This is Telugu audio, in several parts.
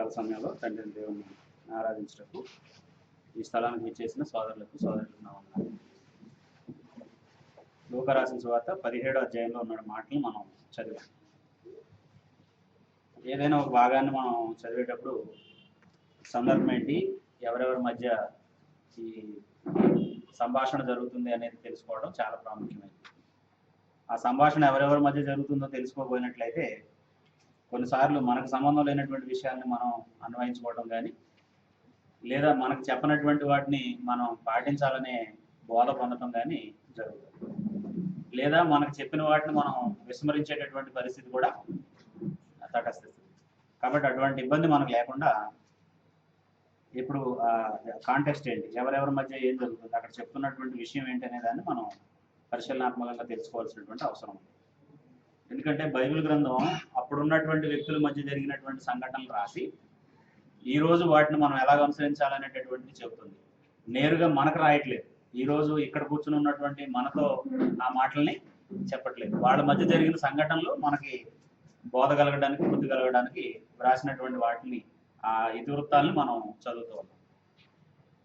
సాయంకాల సమయంలో తండ్రిని దేవుని ఆరాధించటకు ఈ స్థలానికి విచ్చేసిన సోదరులకు నా వందనాలు. లూకా రాసిన సువార్త 17వ అధ్యాయంలో ఉన్న మాటలు మనం చదివాం. ఏదైనా ఒక భాగాన్ని మనం చదివేటప్పుడు సందర్భం ఏంటి, ఎవరెవరి మధ్య ఈ సంభాషణ జరుగుతుంది అనేది తెలుసుకోవడం చాలా ప్రాముఖ్యమైనది. ఆ సంభాషణ ఎవరెవరి మధ్య జరుగుతుందో తెలుసుకోబోయినట్లయితే కొన్నిసార్లు మనకు సంబంధం లేనటువంటి విషయాల్ని మనం అన్వయించుకోవడం కానీ, లేదా మనకు చెప్పనటువంటి వాటిని మనం పాటించాలనే బోధ పొందడం కానీ జరుగుతుంది. లేదా మనకు చెప్పిన వాటిని మనం విస్మరించేటటువంటి పరిస్థితి కూడా తటస్థిస్తుంది. కాబట్టి అటువంటి ఇబ్బంది మనకు లేకుండా ఇప్పుడు కాంటెక్స్ట్ ఏంటి, ఎవరెవరి మధ్య ఏం జరుగుతుంది, అక్కడ చెప్తున్నటువంటి విషయం ఏంటి అనే దాన్ని మనం పరిశీలనాత్మకంగా తెలుసుకోవాల్సినటువంటి అవసరం ఉంది. ఎందుకంటే బైబిల్ గ్రంథం అప్పుడున్నటువంటి వ్యక్తుల మధ్య జరిగినటువంటి సంఘటనలు రాసి ఈరోజు వాటిని మనం ఎలాగ అనుసరించాలనేటటువంటిది చెబుతుంది. నేరుగా మనకు రాయట్లేదు. ఈరోజు ఇక్కడ కూర్చుని ఉన్నటువంటి మనతో ఆ మాటల్ని చెప్పట్లేదు. వాళ్ళ మధ్య జరిగిన సంఘటనలు మనకి బోధ కలగడానికి, బుద్ధి కలగడానికి రాసినటువంటి వాటిని, ఆ ఇతివృత్తాలని మనం చదువుతూ ఉన్నాం.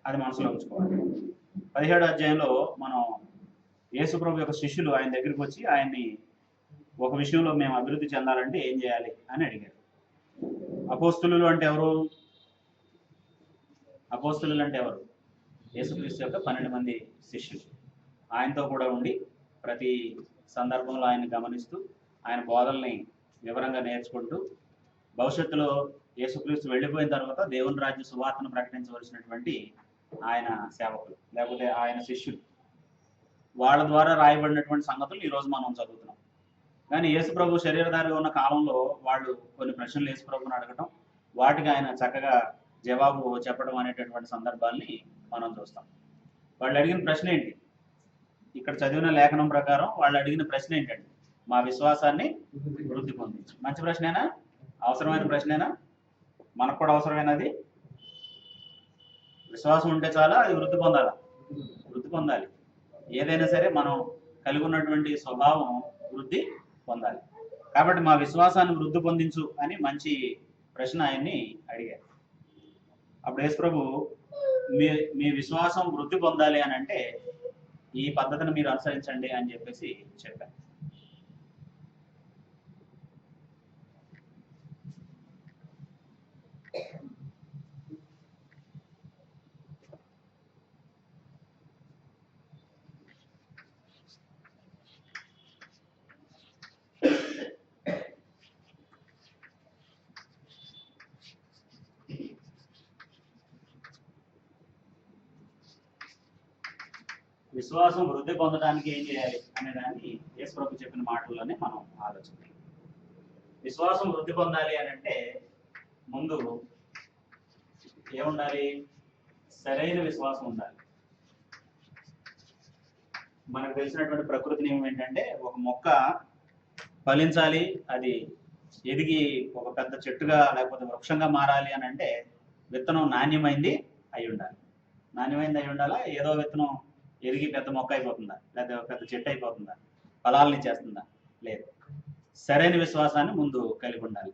అది మనసులో ఉంచుకోవాలి. 17వ అధ్యాయంలో మనం యేసుప్రభు యొక్క శిష్యులు ఆయన దగ్గరికి వచ్చి ఆయన్ని ఒక విషయంలో మేము అభివృద్ధి చెందాలంటే ఏం చేయాలి అని అడిగారు. అపోస్తులు అంటే ఎవరు? అపోస్తులు అంటే ఎవరు? యేసుక్రీస్తు యొక్క 12 మంది శిష్యులు. ఆయనతో కూడా ఉండి ప్రతి సందర్భంలో ఆయన్ని గమనిస్తూ ఆయన బోధల్ని వివరంగా నేర్చుకుంటూ భవిష్యత్తులో యేసుక్రీస్తు వెళ్ళిపోయిన తర్వాత దేవుని రాజ్య సువార్తను ప్రకటించవలసినటువంటి ఆయన సేవకులు, లేకపోతే ఆయన శిష్యులు, వాళ్ళ ద్వారా రాయబడినటువంటి సంగతులు ఈరోజు మనం చదువుతున్నాం. కానీ యేసుప్రభు శరీరధారిగా ఉన్న కాలంలో వాళ్ళు కొన్ని ప్రశ్నలు యేసుప్రభుని అడగటం, వాటికి ఆయన చక్కగా జవాబు చెప్పడం అనేటటువంటి సందర్భాల్ని మనం చూస్తాం. వాళ్ళు అడిగిన ప్రశ్న ఏంటి? ఇక్కడ చదివిన లేఖనం ప్రకారం వాళ్ళు అడిగిన ప్రశ్న ఏంటంటే, మా విశ్వాసాన్ని వృద్ధి పొందించు. మంచి ప్రశ్నేనా? అవసరమైన ప్రశ్నేనా? మనకు కూడా అవసరమైనది. విశ్వాసం ఉంటే చాలా, అది వృద్ధి పొందాలా? వృద్ధి పొందాలి. ఏదైనా సరే మనం కలిగి ఉన్నటువంటి స్వభావం వృద్ధి పొందాలి. కాబట్టి మా విశ్వాసాన్ని వృద్ధి పొందించు అని మంచి ప్రశ్న ఆయన్ని అడిగారు. అప్పుడు యేసుప్రభు మీ విశ్వాసం వృద్ధి పొందాలి అని అంటే ఈ పద్ధతిని మీరు అనుసరించండి అని చెప్పేసి చెప్పారు. విశ్వాసం వృద్ధి పొందడానికి ఏం చేయాలి అనే దాన్ని యేసుప్రభు చెప్పిన మాటల్లోనే మనం ఆలోచించాలి. విశ్వాసం వృద్ధి పొందాలి అని అంటే ముందు ఏముండాలి? సరైన విశ్వాసం ఉండాలి. మనకు తెలిసినటువంటి ప్రకృతి నియమం ఏంటంటే, ఒక మొక్క ఫలించాలి, అది ఎదిగి ఒక పెద్ద చెట్టుగా లేకపోతే వృక్షంగా మారాలి అని అంటే విత్తనం నాణ్యమైంది అయి ఉండాలి. నాణ్యమైంది అయి ఉండాలా? ఏదో విత్తనం ఎదిగి పెద్ద మొక్క అయిపోతుందా, లేదా పెద్ద చెట్టు అయిపోతుందా, ఫలాలని చేస్తుందా? లేదు. సరైన విశ్వాసాన్ని ముందు కలిగి ఉండాలి.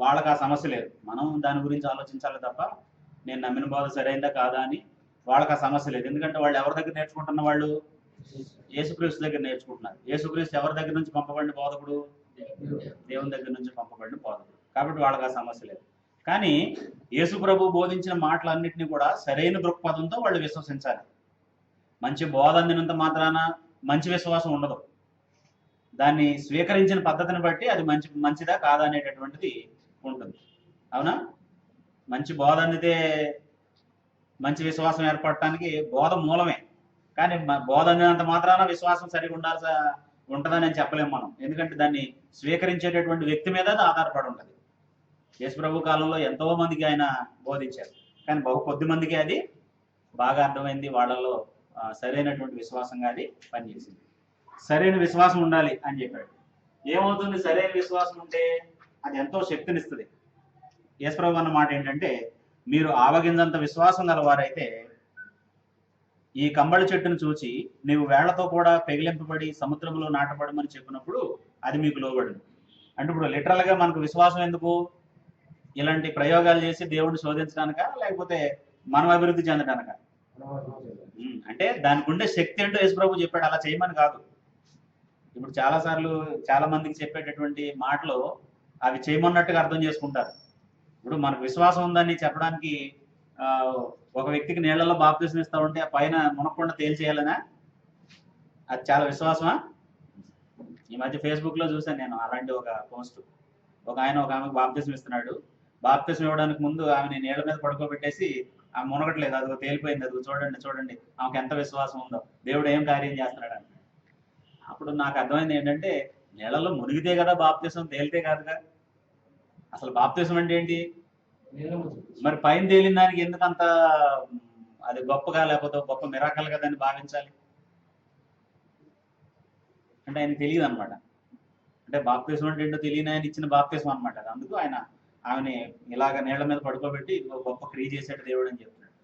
వాళ్ళకి ఆ సమస్య లేదు, మనం దాని గురించి ఆలోచించాలి తప్ప నేను నమ్మిన బోధ సరైందా కాదా అని వాళ్ళకి ఆ సమస్య లేదు. ఎందుకంటే వాళ్ళు ఎవరి దగ్గర నేర్చుకుంటున్న వాళ్ళు? యేసుక్రీస్తు దగ్గర నేర్చుకుంటున్నారు. యేసుక్రీస్తు ఎవరి దగ్గర నుంచి పంపబడిన బోధకుడు? దేవుని దగ్గర నుంచి పంపబడిన బోధకుడు. కాబట్టి వాళ్ళకి ఆ సమస్య లేదు. కానీ యేసుప్రభు బోధించిన మాటలన్నింటినీ కూడా సరైన దృక్పథంతో వాళ్ళు విశ్వసించాలి. మంచి బోధ అందినంత మాత్రాన మంచి విశ్వాసం ఉండదు. దాన్ని స్వీకరించిన పద్ధతిని బట్టి అది మంచిదా కాదా అనేటటువంటిది ఉంటుంది. అవునా? మంచి బోధ అందితే మంచి విశ్వాసం ఏర్పడటానికి బోధ మూలమే. కానీ బోధ అందినంత మాత్రాన విశ్వాసం సరిగా ఉంటుందని చెప్పలేము మనం. ఎందుకంటే దాన్ని స్వీకరించేటటువంటి వ్యక్తి మీద అది ఆధారపడి ఉంటుంది. యేసుప్రభు కాలంలో ఎంతో మందికి ఆయన బోధించారు, కానీ బహు కొద్ది మందికి అది బాగా అర్థమైంది, వాళ్ళలో సరైనటువంటి విశ్వాసంగా అది పనిచేసింది. సరైన విశ్వాసం ఉండాలి అని చెప్పాడు. ఏమవుతుంది? సరైన విశ్వాసం ఉంటే అది ఎంతో శక్తినిస్తుంది. యేసుప్రభు అన్న మాట ఏంటంటే, మీరు ఆవగింజంత విశ్వాసం గలవారైతే ఈ కంబళి చెట్టును చూచి నీవు వేళ్లతో కూడా పెగిలింపబడి సముద్రంలో నాటబడమని చెప్పినప్పుడు అది మీకు లోబడింది. అంటే ఇప్పుడు లిటరల్గా మనకు విశ్వాసం ఎందుకు? ఇలాంటి ప్రయోగాలు చేసి దేవుడిని శోధించడానిక, లేకపోతే మనం అభివృద్ధి చెందడానిక? అంటే దానికి ఉండే శక్తి ఏంటో యేసుప్రభు చెప్పాడు, అలా చేయమని కాదు. ఇప్పుడు చాలా మందికి చెప్పేటటువంటి మాటలు అవి చేయమన్నట్టుగా అర్థం చేసుకుంటారు. ఇప్పుడు మనకు విశ్వాసం ఉందని చెప్పడానికి ఒక వ్యక్తికి నీళ్లలో బాప్తిసం ఇస్తా ఉంటే ఆ పైన మునక్కుండా తేల్చేయాలనా? అది చాలా విశ్వాసమా? ఈ మధ్య ఫేస్బుక్ లో చూసాను నేను అలాంటి ఒక పోస్ట్. ఒక ఆమెకు బాప్తిసం ఇస్తున్నాడు. బాప్తిసం ఇవ్వడానికి ముందు ఆమెని నీళ్ల మీద పడుకోబెట్టేసి ఆమె మునగట్లేదు, అదిగో తేలిపోయింది, అదిగో చూడండి ఆమెకు ఎంత విశ్వాసం ఉందో, దేవుడు ఏం కార్యం చేస్తున్నాడు అని. అప్పుడు నాకు అర్థమైంది ఏంటంటే, నీళ్ళలో మునిగితే కదా బాప్తిసం, తేలితే కాదుగా. అసలు బాప్తిసం అంటే ఏంటి? మరి పైన తేలిన దానికి ఎందుకంత అది గొప్పగా, లేకపోతే గొప్ప మిరాకల్ గా దాన్ని భావించాలి? అంటే ఆయనకు తెలియదు అనమాట. అంటే బాప్తిసం అంటే ఏంటో తెలియని ఆయన ఇచ్చిన బాప్తిసం అనమాట. అందుకు ఆమెని ఇలాగ నీళ్ల మీద పడుకోబెట్టి గొప్ప క్రియ చేశాడు దేవుడు అని చెప్తున్నాడు.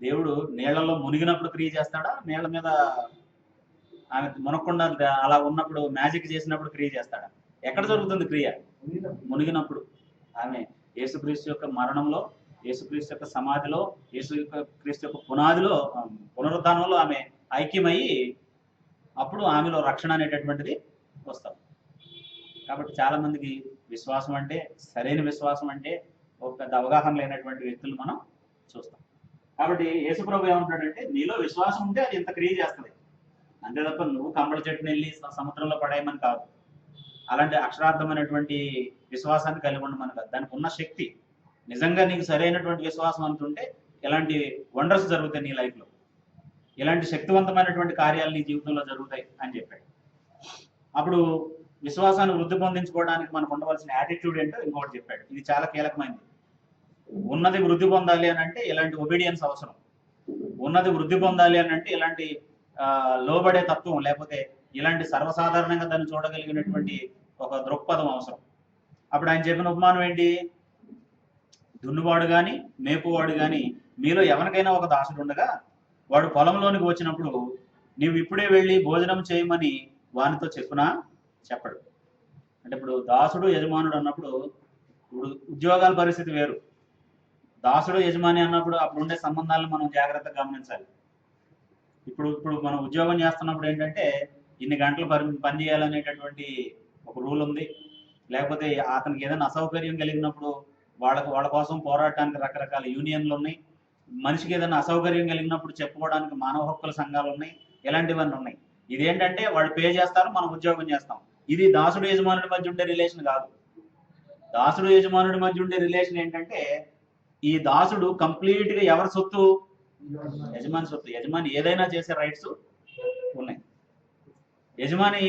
దేవుడు నీళ్లలో మునిగినప్పుడు క్రియ చేస్తాడా, నీళ్ల మీద ఆమె మునక్కుండా అలా ఉన్నప్పుడు మ్యాజిక్ చేసినప్పుడు క్రియ చేస్తాడా? ఎక్కడ జరుగుతుంది క్రియ? మునిగినప్పుడు. ఆమె యేసుక్రీస్తు యొక్క మరణంలో, యేసుక్రీస్తు యొక్క సమాధిలో, యేసుక్రీస్తు యొక్క పునరుద్ధానంలో ఆమె ఐక్యమయ్యి అప్పుడు ఆమెలో రక్షణ అనేటటువంటిది వస్తాం. కాబట్టి చాలా మందికి విశ్వాసం అంటే, సరైన విశ్వాసం అంటే ఒక పెద్ద అవగాహన లేనటువంటి వ్యక్తులు మనం చూస్తాం. కాబట్టి యేసుప్రభు ఏమంటాడంటే, నీలో విశ్వాసం ఉంటే అది ఇంత క్రియ చేస్తుంది, అంతే తప్ప నువ్వు కంబళ చెట్టుని వెళ్ళి సముద్రంలో పడేయమని కాదు. అలాంటి అక్షరార్థమైనటువంటి విశ్వాసాన్ని కలిగి ఉండమని కాదు. దానికి ఉన్న శక్తి, నిజంగా నీకు సరైనటువంటి విశ్వాసం అంటుంటే ఇలాంటి వండర్స్ జరుగుతాయి నీ లైఫ్లో, ఇలాంటి శక్తివంతమైనటువంటి కార్యాలు నీ జీవితంలో జరుగుతాయి అని చెప్పాడు. అప్పుడు విశ్వాసాన్ని వృద్ధి పొందించుకోవడానికి మనకు ఉండవలసిన యాటిట్యూడ్ ఏంటో ఇంకొకటి చెప్పాడు. ఇది చాలా కీలకమైనది. ఉన్నది వృద్ధి పొందాలి అని అంటే ఇలాంటి ఒబీడియన్స్ అవసరం. ఉన్నది వృద్ధి పొందాలి అని అంటే ఇలాంటి లోబడే తత్వం, లేకపోతే ఇలాంటి సర్వసాధారణంగా దాన్ని చూడగలిగినటువంటి ఒక దృక్పథం అవసరం. అప్పుడు ఆయన చెప్పిన ఉపమానం ఏంటి? దున్నువాడు కానీ మేపువాడు కానీ మీలో ఎవరికైనా ఒక దాసుడు ఉండగా వాడు పొలంలోనికి వచ్చినప్పుడు నీవు ఇప్పుడే వెళ్ళి భోజనం చేయమని వానితో చెప్పునా? చెప్పడు. అంటే ఇప్పుడు దాసుడు యజమానుడు అన్నప్పుడు, ఇప్పుడు ఉద్యోగాల పరిస్థితి వేరు. దాసుడు యజమాని అన్నప్పుడు అప్పుడు ఉండే సంబంధాలను మనం జాగ్రత్తగా గమనించాలి. ఇప్పుడు మనం ఉద్యోగం చేస్తున్నప్పుడు ఏంటంటే ఇన్ని గంటలు పని చేయాలనేటటువంటి ఒక రూల్ ఉంది. లేకపోతే అతనికి ఏదైనా అసౌకర్యం కలిగినప్పుడు వాళ్ళ కోసం పోరాటానికి రకరకాల యూనియన్లు ఉన్నాయి. మనిషికి ఏదైనా అసౌకర్యం కలిగినప్పుడు చెప్పుకోవడానికి మానవ హక్కుల సంఘాలు ఉన్నాయి. ఇలాంటివన్నీ ఉన్నాయి. ఇదేంటంటే వాళ్ళు పే చేస్తారు, మనం ఉద్యోగం చేస్తాం. ఇది దాసుడు యజమానుడి మధ్య ఉండే రిలేషన్ కాదు. దాసుడు యజమానుడి మధ్య ఉండే రిలేషన్ ఏంటంటే, ఈ దాసుడు కంప్లీట్ గా ఎవరి సొత్తు? యజమాని సొత్తు. యజమాని ఏదైనా చేసే రైట్స్ ఉన్నాయి. యజమాని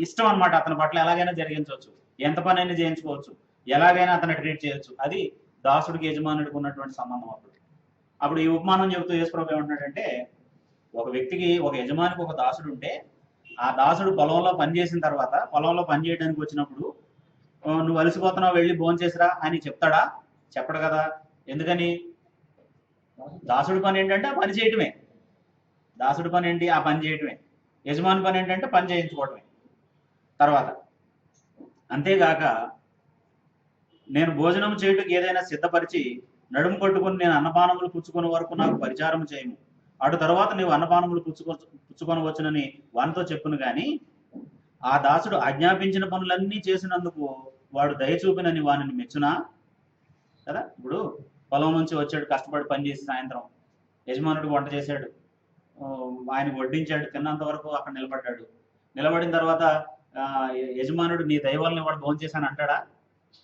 ఇష్టం అనమాట, అతని పట్ల ఎలాగైనా జరిగించవచ్చు, ఎంత పని అయినా చేయించుకోవచ్చు, ఎలాగైనా అతను ట్రీట్ చేయొచ్చు. అది దాసుడికి యజమానుడికి ఉన్నటువంటి సంబంధం. అప్పుడు ఈ ఉపమానం చెబుతూ యేసుప్రభు ఏమంటున్నాడంటే, ఒక వ్యక్తికి, ఒక యజమానికి ఒక దాసుడు ఉంటే, ఆ దాసుడు పొలంలో పనిచేసిన తర్వాత, పొలంలో పని చేయడానికి వచ్చినప్పుడు నువ్వు అలసిపోతున్నావు, వెళ్ళి భోంచేసిరా అని చెప్తాడా? చెప్పడు కదా. ఎందుకని? దాసుడి పని ఏంటంటే ఆ పని చేయటమే. దాసుడి పని ఏంటి? ఆ పని చేయటమే. యజమాని పని ఏంటంటే పని చేయించుకోవటమే. తర్వాత అంతేగాక నేను భోజనం చేయుటకు ఏదైనా సిద్ధపరిచి నడుము కొట్టుకుని నేను అన్నపానములు పుచ్చుకునే వరకు నాకు పరిచారం చేయము, అటు తర్వాత నీవు అన్నపానములు పుచ్చుకొనవచ్చునని వానితో చెప్పును గాని, ఆ దాసుడు ఆజ్ఞాపించిన పనులన్నీ చేసినందుకు వాడు దయచూపినని వానిని మెచ్చునా? కదా. ఇప్పుడు పొలం నుంచి వచ్చాడు, కష్టపడి పనిచేసి సాయంత్రం యజమానుడు వంట చేశాడు, ఆయన వడ్డించాడు, తిన్నంత వరకు అక్కడ నిలబడ్డాడు. నిలబడిన తర్వాత యజమానుడు నీ దైవాలని వాడు భోంచేశాను అంటాడా?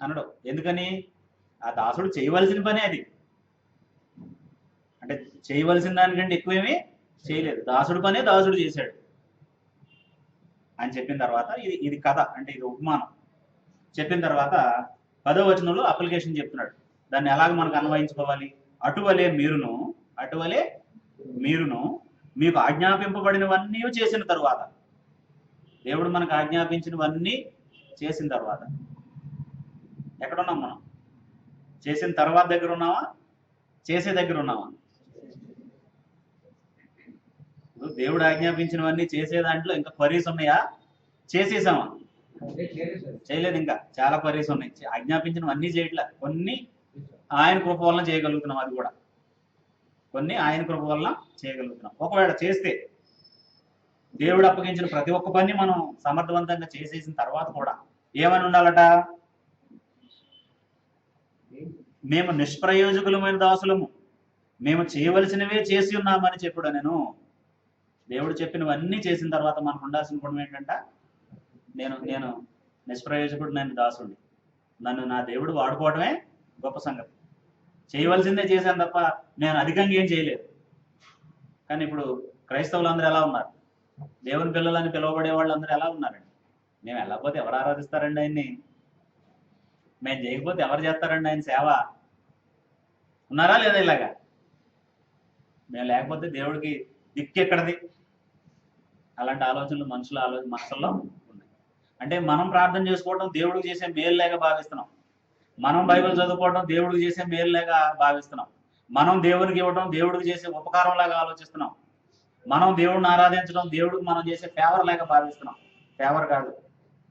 అనడు. ఎందుకని? ఆ దాసుడు చేయవలసిన పనే అది. అంటే చేయవలసిన దానికంటే ఎక్కువేమీ చేయలేదు. దాసుడు పనే దాసుడు చేశాడు అని చెప్పిన తర్వాత, ఇది కథ, అంటే ఇది ఉపమానం చెప్పిన తర్వాత 10వ వచనంలో అప్లికేషన్ చెప్తున్నాడు. దాన్ని ఎలాగ మనకు అన్వయించుకోవాలి? అటువలే మీరును మీకు ఆజ్ఞాపింపబడినవన్నీ చేసిన తరువాత, దేవుడు మనకు ఆజ్ఞాపించినవన్నీ చేసిన తర్వాత ఎక్కడున్నాం మనం? చేసిన తర్వాత దగ్గర ఉన్నావా? చేసే దగ్గర ఉన్నావా? దేవుడు ఆజ్ఞాపించినవన్నీ చేసే దాంట్లో ఇంకా క్వరీస్ ఉన్నాయా? చేసేసామా? చేయలేదు. ఇంకా చాలా క్వరీస్ ఉన్నాయి. ఆజ్ఞాపించినవన్నీ చేయట్లా. కొన్ని ఆయన కృప వలన చేయగలుగుతున్నాం. అది కూడా కొన్ని ఆయన కృప వలన చేయగలుగుతున్నాం. ఒకవేళ చేస్తే దేవుడు అప్పగించిన ప్రతి ఒక్క పని మనం సమర్థవంతంగా చేసేసిన తర్వాత కూడా ఏమని ఉండాలట? మేము నిష్ప్రయోజకులమైన దాసులము, మేము చేయవలసినవే చేసి ఉన్నామని చెప్పుడు. దేవుడు చెప్పినవన్నీ చేసిన తర్వాత మనకు ఉండాల్సిన గుణం ఏంటంట? నేను నేను నిష్ప్రయోజకుడు, నేను దాసుడిని, నన్ను నా దేవుడు వాడుకోవడమే గొప్ప సంగతి. చేయవలసిందే చేశాను తప్ప నేను అధికంగా ఏం చేయలేదు. కానీ ఇప్పుడు క్రైస్తవులందరూ ఎలా ఉన్నారు? దేవుని పిల్లలని పిలువబడే వాళ్ళందరూ ఎలా ఉన్నారండి? మేము వెళ్ళకపోతే ఎవరు ఆరాధిస్తారండి ఆయన్ని? మేము చేయకపోతే ఎవరు చేస్తారండి ఆయన సేవ? ఉన్నారా లేదా? ఇలాగా మేము లేకపోతే దేవుడికి దిక్కెక్కడది? అలాంటి ఆలోచనలు మనసుల్లో ఉన్నాయి. అంటే మనం ప్రార్థన చేసుకోవడం దేవుడికి చేసే మేలులాగా భావిస్తున్నాం. మనం బైబిల్ చదువుకోవడం దేవుడికి చేసే మేలులాగా భావిస్తున్నాం. మనం దేవునికి ఇవ్వడం దేవుడికి చేసే ఉపకారం లాగా ఆలోచిస్తున్నాం. మనం దేవుడిని ఆరాధించడం దేవుడికి మనం చేసే ఫేవర్ లాగా భావిస్తున్నాం. ఫేవర్ కాదు.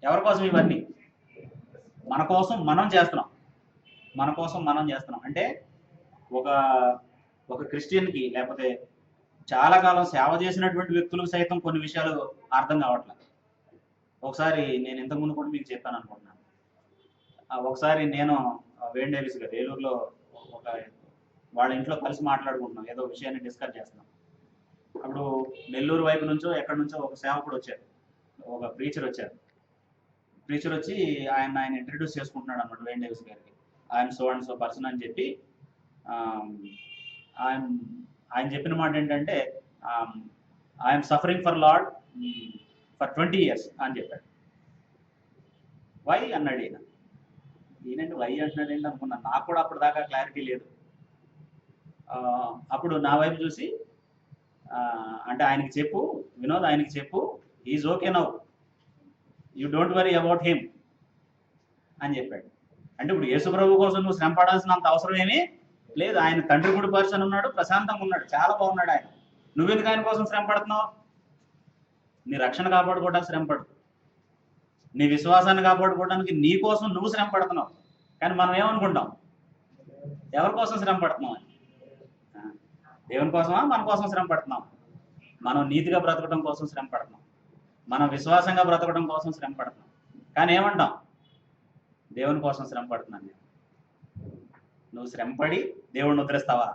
ఎవరి కోసం ఇవన్నీ? మన కోసం మనం చేస్తున్నాం. మన కోసం మనం చేస్తున్నాం. అంటే ఒక క్రిస్టియన్కి, లేకపోతే చాలా కాలం సేవ చేసినటువంటి వ్యక్తులకు సైతం కొన్ని విషయాలు అర్థం కావట్లేదు. ఒకసారి నేను ఇంతకుముందు కూడా మీకు చెప్పాను అనుకుంటున్నాను. ఒకసారి నేను వేణు డేవిస్ గారు ఏలూరులో ఒక వాళ్ళ ఇంట్లో కలిసి మాట్లాడుకుంటున్నాం, ఏదో విషయాన్ని డిస్కస్ చేస్తున్నాం. అప్పుడు నెల్లూరు వైపు నుంచో ఎక్కడి నుంచో ఒక సేవకుడు వచ్చారు, ఒక ప్రీచర్ వచ్చారు. ప్రీచర్ వచ్చి ఆయన ఇంట్రడ్యూస్ చేసుకుంటున్నాడు అన్నమాట వేణు డేవిస్ గారికి. ఆయన సో అండ్ సో పర్సన్ అని చెప్పి ఆయన చెప్పిన మాట ఏంటంటే, I'm suffering for lord for 20 years అని చెప్పాడు. వై అన్నాడు ఈయన. ఈయనంటే వై అంటున్నాడు ఏంటి అనుకున్నాను. నాకు కూడా అప్పుడు దాకా క్లారిటీ లేదు. అప్పుడు నా వైపు చూసి అంటే ఆయనకి చెప్పు వినోద్, ఆయనకి చెప్పు, is okay now, you don't worry about him అని చెప్పాడు. అంటే ఇప్పుడు యేసుప్రభు కోసం నువ్వు శ్రమ పడాల్సినంత అవసరం ఏమీ లేదు. ఆయన తండ్రి గుడి పర్సన్ ఉన్నాడు, ప్రశాంతంగా ఉన్నాడు, చాలా బాగున్నాడు ఆయన. నువ్వెందుకు ఆయన కోసం శ్రమ పడుతున్నావు? నీ రక్షణ కాపాడుకోవడానికి శ్రమ పడు, నీ విశ్వాసాన్ని కాపాడుకోవడానికి నీ కోసం నువ్వు శ్రమ పడుతున్నావు. కానీ మనం ఏమనుకుంటాం? ఎవరి కోసం శ్రమ పడుతున్నాం అని? దేవుని కోసమా మన కోసం శ్రమ పడుతున్నాం? మనం నీతిగా బ్రతకడం కోసం శ్రమ పడుతున్నాం, మనం విశ్వాసంగా బ్రతకడం కోసం శ్రమ పడుతున్నాం. కానీ ఏమంటాం? దేవుని కోసం శ్రమ పడుతున్నాను నేను. నువ్వు శ్రమపడి దేవుడిని ఉద్ధరిస్తావా?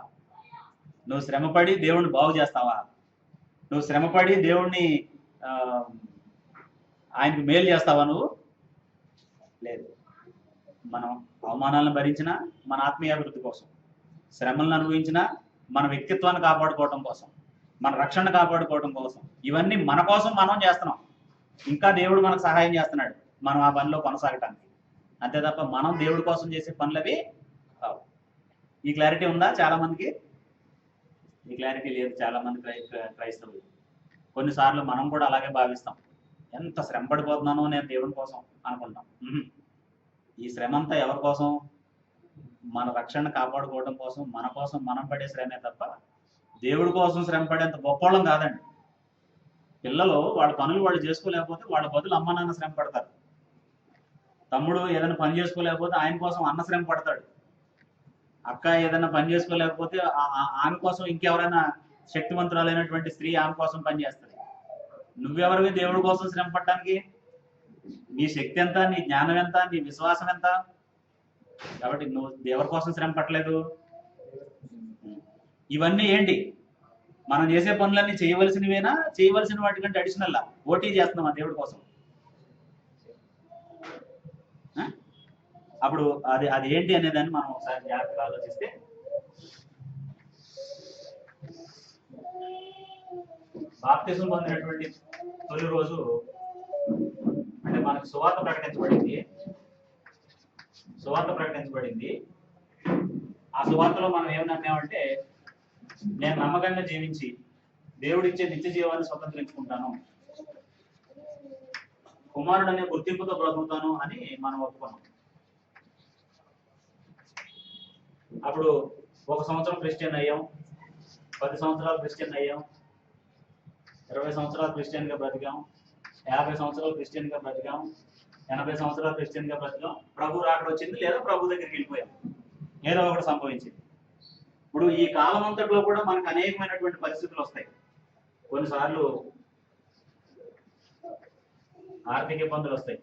నువ్వు శ్రమపడి దేవుడిని బాగు చేస్తావా? నువ్వు శ్రమపడి దేవుడిని ఆయనకు మేలు చేస్తావా? నువ్వు లేదు. మనం అవమానాలను భరించిన మన ఆత్మీయ అభివృద్ధి కోసం, శ్రమలను అనుభవించిన మన వ్యక్తిత్వాన్ని కాపాడుకోవడం కోసం, మన రక్షణ కాపాడుకోవడం కోసం, ఇవన్నీ మన కోసం మనం చేస్తున్నాం. ఇంకా దేవుడు మనకు సహాయం చేస్తున్నాడు మనం ఆ పనిలో కొనసాగటానికి. అంతే తప్ప మనం దేవుడి కోసం చేసే పనులవి కావు. ఈ క్లారిటీ ఉందా చాలా మందికి? ఈ క్లారిటీ లేదు చాలా మంది క్రైస్తవులు. కొన్నిసార్లు మనం కూడా అలాగే భావిస్తాం. ఎంత శ్రమ పడిపోతున్నానో నేను దేవుడి కోసం అనుకుంటాం. ఈ శ్రమ అంతా ఎవరి కోసం? మన రక్షణ కాపాడుకోవడం కోసం, మన కోసం మనం పడే శ్రమే తప్ప దేవుడి కోసం శ్రమ పడేంత గొప్పవాళ్ళం కాదండి. పిల్లలు వాళ్ళ పనులు వాళ్ళు చేసుకోలేకపోతే వాళ్ళ బదులు అమ్మ నాన్న శ్రమ పడతారు. తమ్ముడు ఏదైనా పని చేసుకోలేకపోతే ఆయన కోసం అన్న శ్రమ పడతాడు. అక్క ఏదైనా పని చేసుకోలేకపోతే ఆమె కోసం ఇంకెవరైనా శక్తివంతురాలైనటువంటి స్త్రీ ఆమె కోసం పనిచేస్తుంది. నువ్వెవరివి దేవుడి కోసం శ్రమ పడటానికి? నీ శక్తి ఎంత, నీ జ్ఞానం ఎంత, నీ విశ్వాసం ఎంత? కాబట్టి నువ్వు దేవుడి కోసం శ్రమ పట్టలేదు. ఇవన్నీ ఏంటి? మనం చేసే పనులన్నీ చేయవలసినవేనా, చేయవలసిన వాటికంటే అడిషనల్లా ఓటీ చేస్తున్నామా దేవుడి కోసం? అప్పుడు అది ఏంటి అనేదాన్ని మనం ఒకసారి జాగ్రత్తగా ఆలోచిస్తే, బాప్తిజం పొందినటువంటి తొలి రోజు అంటే మనకు సువార్త ప్రకటించబడింది. ఆ సువార్తలో మనం ఏమన్నామంటే, నేను నమ్మకంగా జీవించి దేవుడిచ్చే నిత్య జీవాన్ని స్వతంత్రించుకుంటాను, కుమారుడు అనే గుర్తింపుతో బ్రతుకుతాను అని మనం ఒప్పుకున్నాం. అప్పుడు 1 సంవత్సరం క్రిస్టియన్ అయ్యాం, 10 సంవత్సరాలు క్రిస్టియన్ అయ్యాం, 20 సంవత్సరాలు క్రిస్టియన్గా బ్రతికాం, 50 సంవత్సరాలు క్రిస్టియన్గా బ్రతికాం, 80 సంవత్సరాలు క్రిస్టియన్ గా బ్రతికాం, ప్రభు రాకడ వచ్చింది లేదా ప్రభు దగ్గరికి వెళ్ళిపోయాం, ఏదో ఒకటి సంభవించింది. ఇప్పుడు ఈ కాలం అంతట్లో కూడా మనకు అనేకమైనటువంటి పరిస్థితులు వస్తాయి. కొన్నిసార్లు ఆర్థిక ఇబ్బందులు వస్తాయి,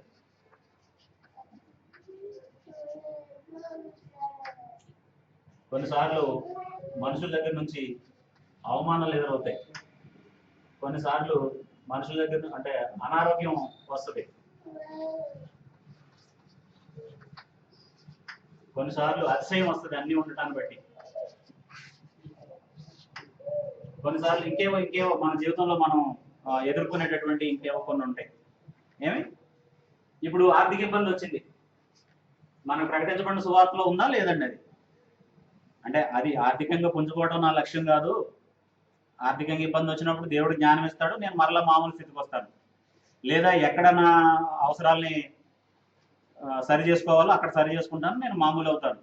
కొన్నిసార్లు మనుషుల దగ్గర నుంచి అవమానాలు ఎదురవుతాయి, కొన్నిసార్లు మనుషుల దగ్గర అంటే అనారోగ్యం వస్తుంది, కొన్నిసార్లు అతిశయం వస్తుంది అన్ని ఉండటాన్ని బట్టి, కొన్నిసార్లు ఇంకేవో మన జీవితంలో మనం ఎదుర్కొనేటటువంటి ఇంకేవో కొన్ని ఉంటాయి. ఏమి ఇప్పుడు ఆర్థిక ఇబ్బంది వచ్చింది, మనకు ప్రకటించబడిన సువార్తలో ఉందా లేదండి? అది అంటే అది ఆర్థికంగా పుంజుకోవడం నా లక్ష్యం కాదు. ఆర్థికంగా ఇబ్బంది వచ్చినప్పుడు దేవుడు జ్ఞానం ఇస్తాడు, నేను మరలా మామూలు స్థితికి వస్తాను. లేదా ఎక్కడ నా అవసరాల్ని సరి చేసుకోవాలో అక్కడ సరి చేసుకుంటాను, నేను మామూలు అవుతాను.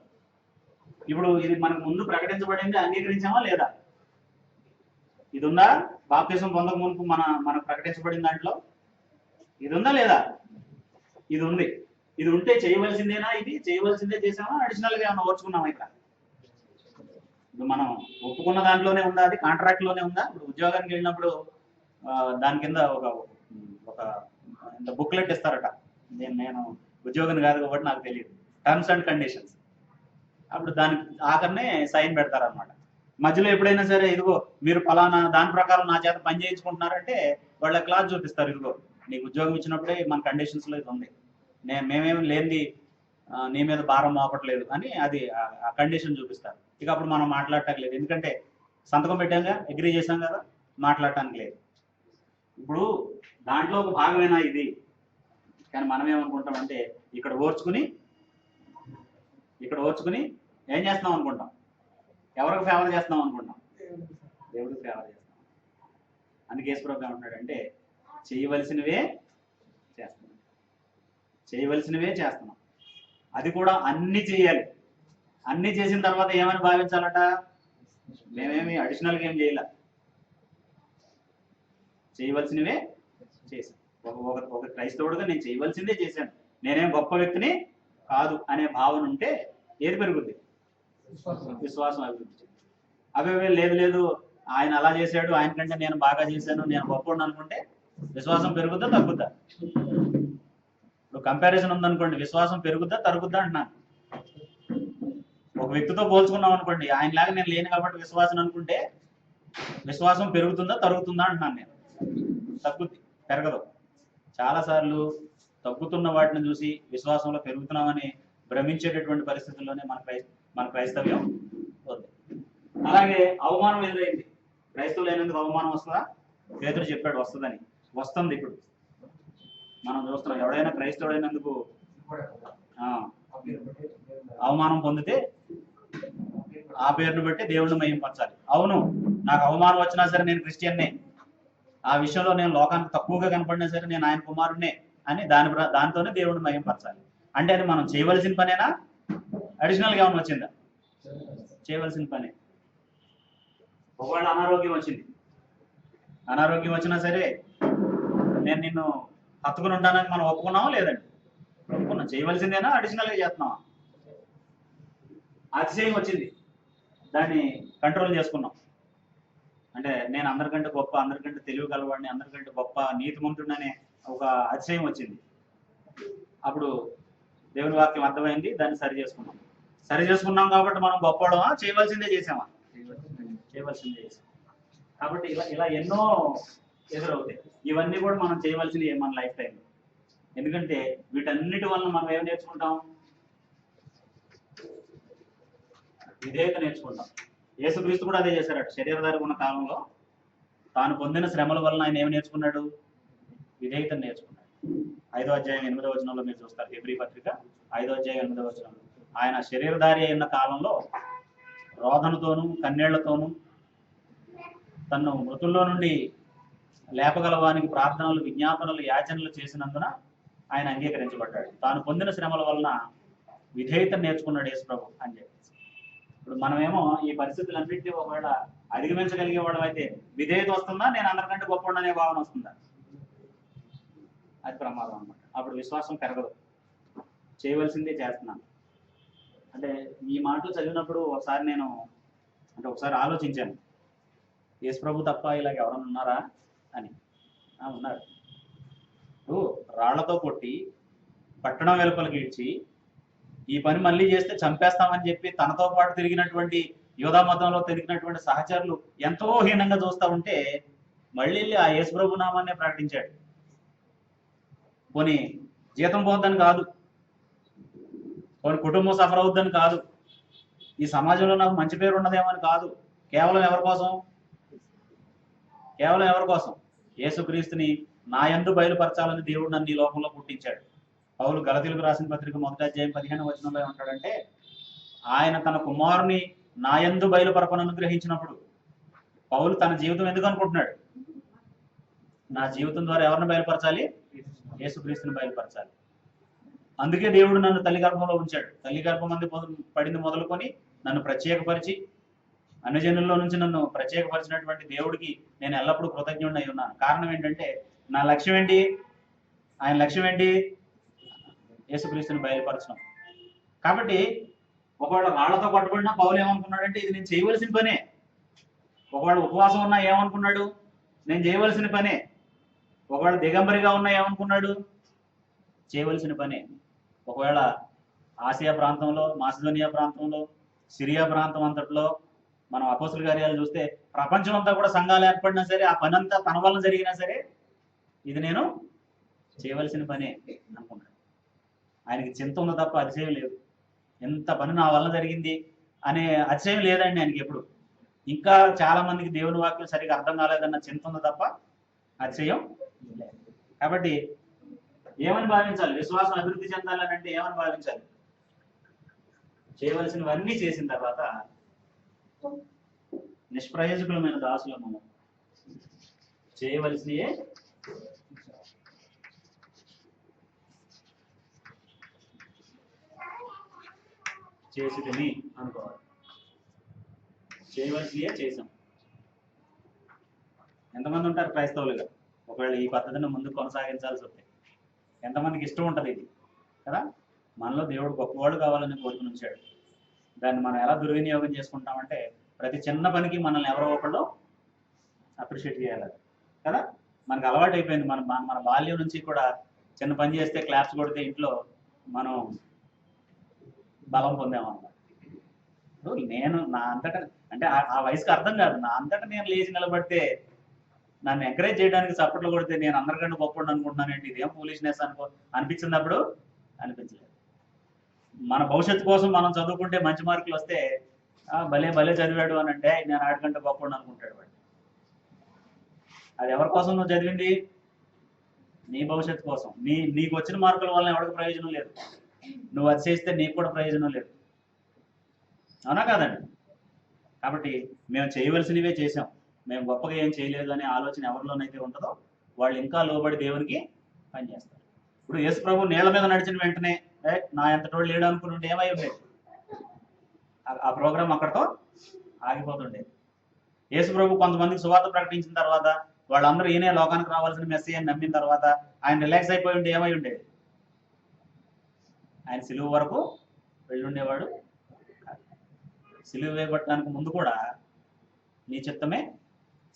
ఇప్పుడు ఇది మనకు ముందు ప్రకటించబడింది, అంగీకరించామా లేదా? ఇది ఉందా? బాప్తిసం పొందక మునుపు మనకు ప్రకటించబడిన దాంట్లో ఇది ఉందా లేదా? ఇది ఉంది. ఇది ఉంటే చేయవలసిందేనా? ఇది చేయవలసిందే చేసామా? అడిషనల్ గా ఏమన్నా ఓర్చుకున్నామా? ఇక్కడ ఇప్పుడు మనం ఒప్పుకున్న దాంట్లోనే ఉందా? అది కాంట్రాక్ట్ లోనే ఉందా? ఇప్పుడు ఉద్యోగానికి వెళ్ళినప్పుడు దాని కింద ఒక బుక్లెట్ ఇస్తారట, నేను ఉద్యోగం కాదు కాబట్టి నాకు తెలియదు, టర్మ్స్ అండ్ కండిషన్స్. అప్పుడు దానికి ఆఖరినే సైన్ పెడతారనమాట. మధ్యలో ఎప్పుడైనా సరే ఇదిగో మీరు ఫలానా దాని ప్రకారం నా చేత పని చేయించుకుంటున్నారంటే వాళ్ళ క్లాస్ చూపిస్తారు, ఇదిగో నీకు ఉద్యోగం ఇచ్చినప్పుడే మన కండిషన్స్ లో ఇది ఉంది, మేమేమి లేనిది నీ మీద భారం మోపట్లేదు అని అది ఆ కండిషన్ చూపిస్తారు. ఇక అప్పుడు మనం మాట్లాడటానికి లేదు, ఎందుకంటే సంతకం పెట్టాంగా, అగ్రీ చేసాం కదా, మాట్లాడటానికి లేదు. ఇప్పుడు దాంట్లో ఒక భాగమేనా ఇది? కానీ మనం ఏమనుకుంటామంటే ఇక్కడ ఓర్చుకుని ఏం చేస్తున్నాం అనుకుంటాం, ఎవరికి ఫేవర్ చేస్తున్నాం అనుకుంటాం, దేవుడికి ఫేవర్ చేస్తాం. అందుకే యేసుప్రభు ఏమంటున్నాడంటే చేయవలసినవే చేస్తున్నాం, అది కూడా అన్ని చేయాలి. అన్ని చేసిన తర్వాత ఏమని భావించాలట? మేమేమి అడిషనల్గా ఏం చేయాల, చేయవలసినవే చేశాను. ఒక క్రైస్తవుడుగా నేను చేయవలసిందే చేశాను, నేనేం గొప్ప వ్యక్తిని కాదు అనే భావన ఉంటే ఏది పెరుగుద్ది? విశ్వాసం అభివృద్ధి చెంది. అవే లేదు ఆయన అలా చేశాడు, ఆయన కంటే నేను బాగా చేశాను, నేను గొప్ప అనుకుంటే విశ్వాసం పెరుగుద్దా తగ్గుద్దా? ఇప్పుడు కంపారిజన్ ఉందనుకోండి, విశ్వాసం పెరుగుద్దా తరుగుద్దా అంటున్నాను. ఒక వ్యక్తితో పోల్చుకున్నాం అనుకోండి, ఆయనలాగా నేను లేను కాబట్టి విశ్వాసం అనుకుంటే విశ్వాసం పెరుగుతుందా తరుగుతుందా అంటున్నాను నేను. తగ్గుద్ది, పెరగదు. చాలాసార్లు తగ్గుతున్న వాటిని చూసి విశ్వాసంలో పెరుగుతున్నామని భ్రమించేటటువంటి పరిస్థితుల్లోనే మన క్రైస్తవ్యం ఉంది. అలాగే అవమానం ఎదురైంది, క్రైస్తవులు అయినందుకు అవమానం వస్తుందా? పేతురు చెప్పాడు వస్తుందని, వస్తుంది. ఇప్పుడు మనం చూస్తున్నాం, ఎవడైనా క్రైస్తవుడైనందుకు అవమానం పొందితే ఆ పేరును బట్టి దేవుడిని మహింపరచాలి. అవును, నాకు అవమానం వచ్చినా సరే నేను క్రిస్టియన్నే, ఆ విషయంలో నేను లోకానికి తక్కువగా కనపడినా సరే నేను ఆయన కుమారుణ్ణే అని దానితోనే దేవుడిని మహింపరచాలి. అంటే అది మనం చేయవలసిన పనేనా? అడిషనల్గా ఏమైనా వచ్చిందా? చేయవలసిన పనే. ఒకవేళ అనారోగ్యం వచ్చినా సరే నేను నిన్ను హత్తుకుని ఉంటానని మనం ఒప్పుకున్నామా లేదండి? ఒప్పుకున్నాం. చేయవలసిందేనా అడిషనల్గా చేస్తున్నావా? అతిశయం వచ్చింది, దాన్ని కంట్రోల్ చేసుకున్నాం. అంటే నేను అందరికంటే గొప్ప, అందరికంటే తెలివి కలవాడిని, అందరికంటే గొప్ప నీతిమంతుడనే ఒక అతిశయం వచ్చింది. అప్పుడు దేవుని వాక్యం అర్థమైంది, దాన్ని సరి చేసుకున్నాం కాబట్టి మనం గొప్పవడమా? చేయవలసిందే చేసామా? చేయవలసిందే చేసాం. కాబట్టి ఇలా ఎన్నో ఎదురవుతాయి. ఇవన్నీ కూడా మనం చేయవలసినవి మన లైఫ్ టైంలో. ఎందుకంటే వీటన్నిటి వలన మనం ఏం నేర్చుకుంటాం? విధేయత నేర్చుకుంటాం. యేసుక్రీస్తు కూడా అదే చేశారట. శరీరధారి ఉన్న కాలంలో తాను పొందిన శ్రమల వలన ఆయన ఏమి నేర్చుకున్నాడు? విధేయతను నేర్చుకున్నాడు. 5వ అధ్యాయం 8వ వచనంలో మీరు చూస్తారు, హెబ్రీ పత్రిక 5వ అధ్యాయం 8వ వచనంలో ఆయన శరీరధారి అయిన కాలంలో రోదనతోనూ కన్నీళ్లతోనూ తను మృతుల్లో నుండి లేపగలవానికి ప్రార్థనలు, విజ్ఞాపనలు, యాచనలు చేసినందున ఆయన అంగీకరించబడ్డాడు. తాను పొందిన శ్రమల వలన విధేయతను నేర్చుకున్నాడు యేసు ప్రభు అని చెప్పి. ఇప్పుడు మనమేమో ఈ పరిస్థితులన్నింటినీ ఒకవేళ అధిగమించగలిగే వాళ్ళం అయితే విధేయత వస్తుందా? నేను అందరికంటే గొప్ప అనే భావన వస్తుందా? అది ప్రమాదం అన్నమాట. అప్పుడు విశ్వాసం పెరగదు. చేయవలసిందే చేస్తున్నాను. అంటే ఈ మాటలు చదివినప్పుడు ఒకసారి ఆలోచించాను, యేసు ప్రభు తప్ప ఇలాగ ఎవరైనా ఉన్నారా అని. ఉన్నారు. ఇప్పుడు రాళ్లతో కొట్టి పట్టణం వెలుపలికి ఇడ్చి ఈ పని మళ్ళీ చేస్తే చంపేస్తామని చెప్పి తనతో పాటు తిరిగినటువంటి యోధా మతంలో తిరిగినటువంటి సహచరులు ఎంతో హీనంగా చూస్తూ ఉంటే మళ్ళీ ఆ యేసు ప్రభు నామాన్నే ప్రకటించాడు. పోనీ జీతం పోద్దని కాదు, పోనీ కుటుంబం సఫర్ అవుద్దని కాదు, ఈ సమాజంలో నాకు మంచి పేరు ఉన్నదేమని కాదు. కేవలం ఎవరి కోసం? యేసుక్రీస్తుని నా యందు బయలుపరచాలని దేవుడు నన్ను ఈ లోకంలో పుట్టించాడు. పౌలు గలతీయులకు రాసిన పత్రిక 1వ అధ్యాయం 15వ వచనంలో ఏమంటాడంటే, ఆయన తన కుమారుని నా యందు బయలుపరపను అనుగ్రహించినప్పుడు పౌలు తన జీవితం ఎందుకు అనుకుంటున్నాడు? నా జీవితం ద్వారా ఎవరిని బయలుపరచాలి? యేసుక్రీస్తుని బయలుపరచాలి. అందుకే దేవుడు నన్ను తల్లి గర్భంలో ఉంచాడు. తల్లి గర్భం మంది పడింది మొదలుకొని నన్ను ప్రత్యేకపరిచి అన్యజనుల్లో నుంచి నన్ను ప్రత్యేకపరిచినటువంటి దేవుడికి నేను ఎల్లప్పుడూ కృతజ్ఞుడిని అయి ఉన్నాను. కారణం ఏంటంటే నా లక్ష్యం ఏంటి? ఆయన లక్ష్యం ఏంటి? యేసుక్రీస్తుని బయలుపరచడం. కాబట్టి ఒకవేళ రాళ్లతో పట్టుబడినా పౌలు ఏమనుకున్నాడంటే ఇది నేను చేయవలసిన పనే. ఒకవేళ ఉపవాసం ఉన్నా ఏమనుకున్నాడు? నేను చేయవలసిన పనే. ఒకవేళ దిగంబరిగా ఉన్నా ఏమనుకున్నాడు? చేయవలసిన పనే. ఒకవేళ ఆసియా ప్రాంతంలో, మాసిదోనియా ప్రాంతంలో, సిరియా ప్రాంతం అంతట్లో మనం అపోస్తుల కార్యాలు చూస్తే ప్రపంచం అంతా కూడా సంఘాలు ఏర్పడినా సరే ఆ పని అంతా తన వల్ల జరిగినా సరే ఇది నేను చేయవలసిన పనే అనుకున్నాడు. ఆయనకి చింత ఉంది తప్ప అతిశయం లేదు. ఎంత పని నా వల్ల జరిగింది అనే అతిశయం లేదండి ఆయనకి ఎప్పుడు. ఇంకా చాలా మందికి దేవుని వాక్యం సరిగా అర్థం కాలేదన్న చింత ఉంది తప్ప అతిశయం లేదు. కాబట్టి ఏమని భావించాలి? విశ్వాసం అభివృద్ధి చెందాలని అంటే ఏమని భావించాలి? చేయవలసినవన్నీ చేసిన తర్వాత నిష్ప్రయోజకులమైన దాసులము చేయవలసినయే చేసిదని అనుకోవాలి. చేయవలసినయే చేసాం. ఎంతమంది ఉంటారు క్రైస్తవులుగా ఒకవేళ ఈ పద్ధతిని ముందు కొనసాగించాల్సి వస్తే? ఎంతమందికి ఇష్టం ఉంటుంది ఇది కదా? మనలో దేవుడు గొప్పవాడు కావాలని కోరుకుని ఉంచాడు. దాన్ని మనం ఎలా దుర్వినియోగం చేసుకుంటామంటే ప్రతి చిన్న పనికి మనల్ని ఎవరో ఒకళ్ళు అప్రిషియేట్ చేయాలి కదా. మనకు అలవాటు అయిపోయింది. మన బాల్యం నుంచి కూడా చిన్న పని చేస్తే క్లాప్స్ కొడితే ఇంట్లో మనం బలం పొందామన్నమాట. నేను నా అంతటా అంటే ఆ వయసుకి అర్థం కాదు. నా అంతటా నేను లేచి నిలబడితే నన్ను ఎంకరేజ్ చేయడానికి చప్పట్లు కొడితే నేను అందరికంటే గొప్పడు అనుకుంటున్నానండి, ఇదేం ఫూలిష్నెస్ అనిపించినప్పుడు అనిపించలేదు. మన భవిష్యత్తు కోసం మనం చదువుకుంటే మంచి మార్కులు వస్తే భలే చదివాడు అని అంటే నేను ఆడికంటే గొప్పడు అనుకుంటాడు వాడు. అది ఎవరి కోసం నువ్వు చదివింది? నీ భవిష్యత్తు కోసం. నీకు వచ్చిన మార్కుల వల్ల ఎవరికి ప్రయోజనం లేదు. నువ్వు అది చేస్తే నీకు కూడా ప్రయోజనం లేదు. అవునా కాదండి? కాబట్టి మేము చేయవలసినవే చేసాం, మేము గొప్పగా ఏం చేయలేదు అనే ఆలోచన ఎవరిలోనైతే ఉంటుందో వాళ్ళు ఇంకా లోబడి దేవునికి పనిచేస్తారు. ఇప్పుడు యేసు ప్రభు నీళ్ల మీద నడిచిన వెంటనే నా ఎంతటోళ్ళు లేడు అనుకుంటుంటే ఏమై ఉండేది? ఆ ప్రోగ్రాం అక్కడితో ఆగిపోతుండేది. యేసు ప్రభు కొంతమందికి సువార్త ప్రకటించిన తర్వాత వాళ్ళందరూ ఈయనే లోకానికి రావాల్సిన మెస్సీ అని నమ్మిన తర్వాత ఆయన రిలాక్స్ అయిపోయి ఉంటే ఏమై ఉండేది? ఆయన సిలువ వరకు వెళ్ళుండేవాడు. సిలువ వేయబట్టడానికి ముందు కూడా నీ చిత్తమే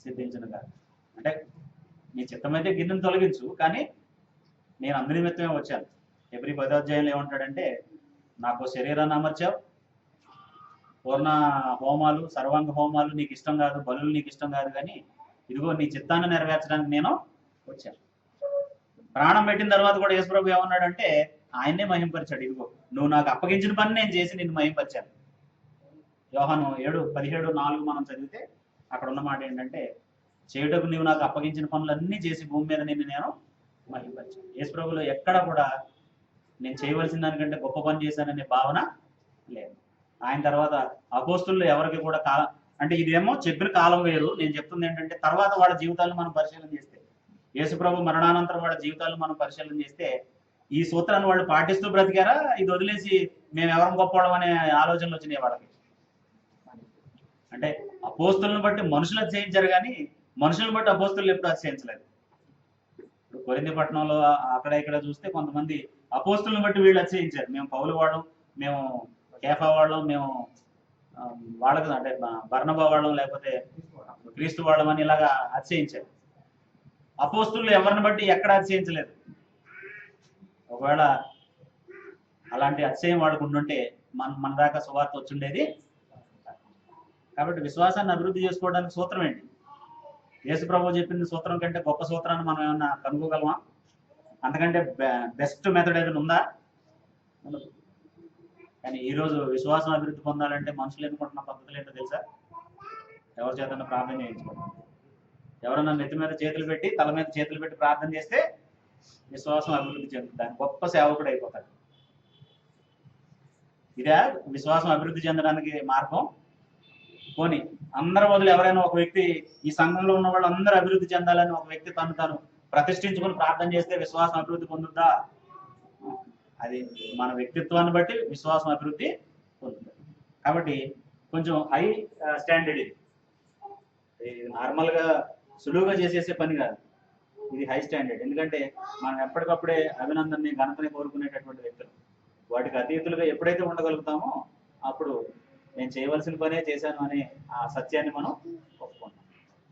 సిద్ధించను కాదు. అంటే నీ చిత్తమైతే గిన్నెను తొలగించు, కానీ నేను అందు నిమిత్తమే వచ్చాను. ఎబ్రీ 10వ అధ్యాయంలో ఏమంటాడంటే, నాకు శరీరాన్ని అమర్చావు, పూర్ణ హోమాలు, సర్వాంగ హోమాలు నీకు ఇష్టం కాదు, బలులు నీకు ఇష్టం కాదు, కానీ ఇదిగో నీ చిత్తాన్ని నెరవేర్చడానికి నేను వచ్చాను. ప్రాణం పెట్టిన తర్వాత కూడా యేసుప్రభు ఏమన్నాడంటే ఆయన్నే మహింపరిచాడు. ఇదిగో నువ్వు నాకు అప్పగించిన పని నేను చేసి నిన్ను మహింపరిచాను. యోహాను 7:17-4 మనం చదివితే అక్కడ ఉన్న మాట ఏంటంటే, చేయుటకు నీవు నాకు అప్పగించిన పనులన్నీ చేసి భూమి మీద నిన్ను నేను మహింపరిచాను. యేసుప్రభులో ఎక్కడ కూడా నేను చేయవలసిన దానికంటే గొప్ప పని చేశాననే భావన లేదు. ఆయన తర్వాత అపోస్తులు ఎవరికి కూడా అంటే ఇదేమో చెప్పిన కాలం వేరు. నేను చెప్తుంది ఏంటంటే తర్వాత వాళ్ళ జీవితాలను మనం పరిశీలన చేస్తే, యేసుప్రభు మరణానంతరం వాళ్ళ జీవితాలను మనం పరిశీలన చేస్తే ఈ సూత్రాన్ని వాళ్ళు పాటిస్తూ బ్రతికారా? ఇది వదిలేసి మేము ఎవరం గొప్పవడం అనే ఆలోచనలు వచ్చినాయి వాళ్ళకి. అంటే అపోస్తులను బట్టి మనుషులు అతిశయించారు, కానీ మనుషులను బట్టి అపోస్తులు ఎప్పుడు అతిశయించలేదు. ఇప్పుడు కొరింథీ పట్టణంలో అక్కడ ఇక్కడ చూస్తే కొంతమంది అపోస్తులను బట్టి వీళ్ళు అతిశయించారు. మేము పౌలు వాళ్ళం, మేము కేఫా వాళ్ళం, మేము వాళ్ళకి అంటే బర్నబా వాళ్ళం, లేకపోతే క్రీస్తు వాళ్ళం అని ఇలాగా అతిశయించారు. అపోస్తులు ఎవరిని బట్టి ఎక్కడ అతిశయించలేదు. ఒకవేళ అలాంటి అతిశయం వాళ్ళకు ఉండుంటే మన దాకా సువార్త వచ్చిండేది. కాబట్టి విశ్వాసాన్ని అభివృద్ధి చేసుకోవడానికి సూత్రం ఏంటి? యేసు ప్రభువు చెప్పింది సూత్రం కంటే గొప్ప సూత్రాన్ని మనం ఏమన్నా కనుక్కోగలమా? అంతకంటే బెస్ట్ మెథడ్ ఏదైనా ఉందా? కానీ ఈరోజు విశ్వాసం అభివృద్ధి పొందాలంటే మనుషులు ఎన్నుకుంటున్న పద్ధతులు ఏంటో తెలుసా? ఎవరి చేతన్నా ప్రార్థన చేయించుకోండి. ఎవరన్నా నెత్తి మీద చేతులు పెట్టి, తల మీద చేతులు పెట్టి ప్రార్థన చేస్తే విశ్వాసం అభివృద్ధి చెందుతుంది. దాని గొప్ప సేవకుడు అయిపోతాడు. ఇదే విశ్వాసం అభివృద్ధి చెందడానికి మార్గం. పోనీ అందరి బదులు ఎవరైనా ఒక వ్యక్తి, ఈ సంఘంలో ఉన్న వాళ్ళు అందరూ అభివృద్ధి చెందాలని ఒక వ్యక్తి తను ప్రతిష్ఠించుకుని ప్రార్థన చేస్తే విశ్వాసం అభివృద్ధి పొందుద్దా? అది మన వ్యక్తిత్వాన్ని బట్టి విశ్వాసం అభివృద్ధి పొందుతుంది. కాబట్టి కొంచెం హై స్టాండర్డ్ ఇది. నార్మల్గా సులువుగా చేసేసే పని కాదు, ఇది హై స్టాండర్డ్. ఎందుకంటే మనం ఎప్పటికప్పుడే అభినందనని, ఘనతని కోరుకునేటటువంటి వ్యక్తులు. వాటికి అతీతులుగా ఎప్పుడైతే ఉండగలుగుతామో అప్పుడు నేను చేయవలసిన పనే చేశాను అనే ఆ సత్యాన్ని మనం ఒప్పుకుంటాం.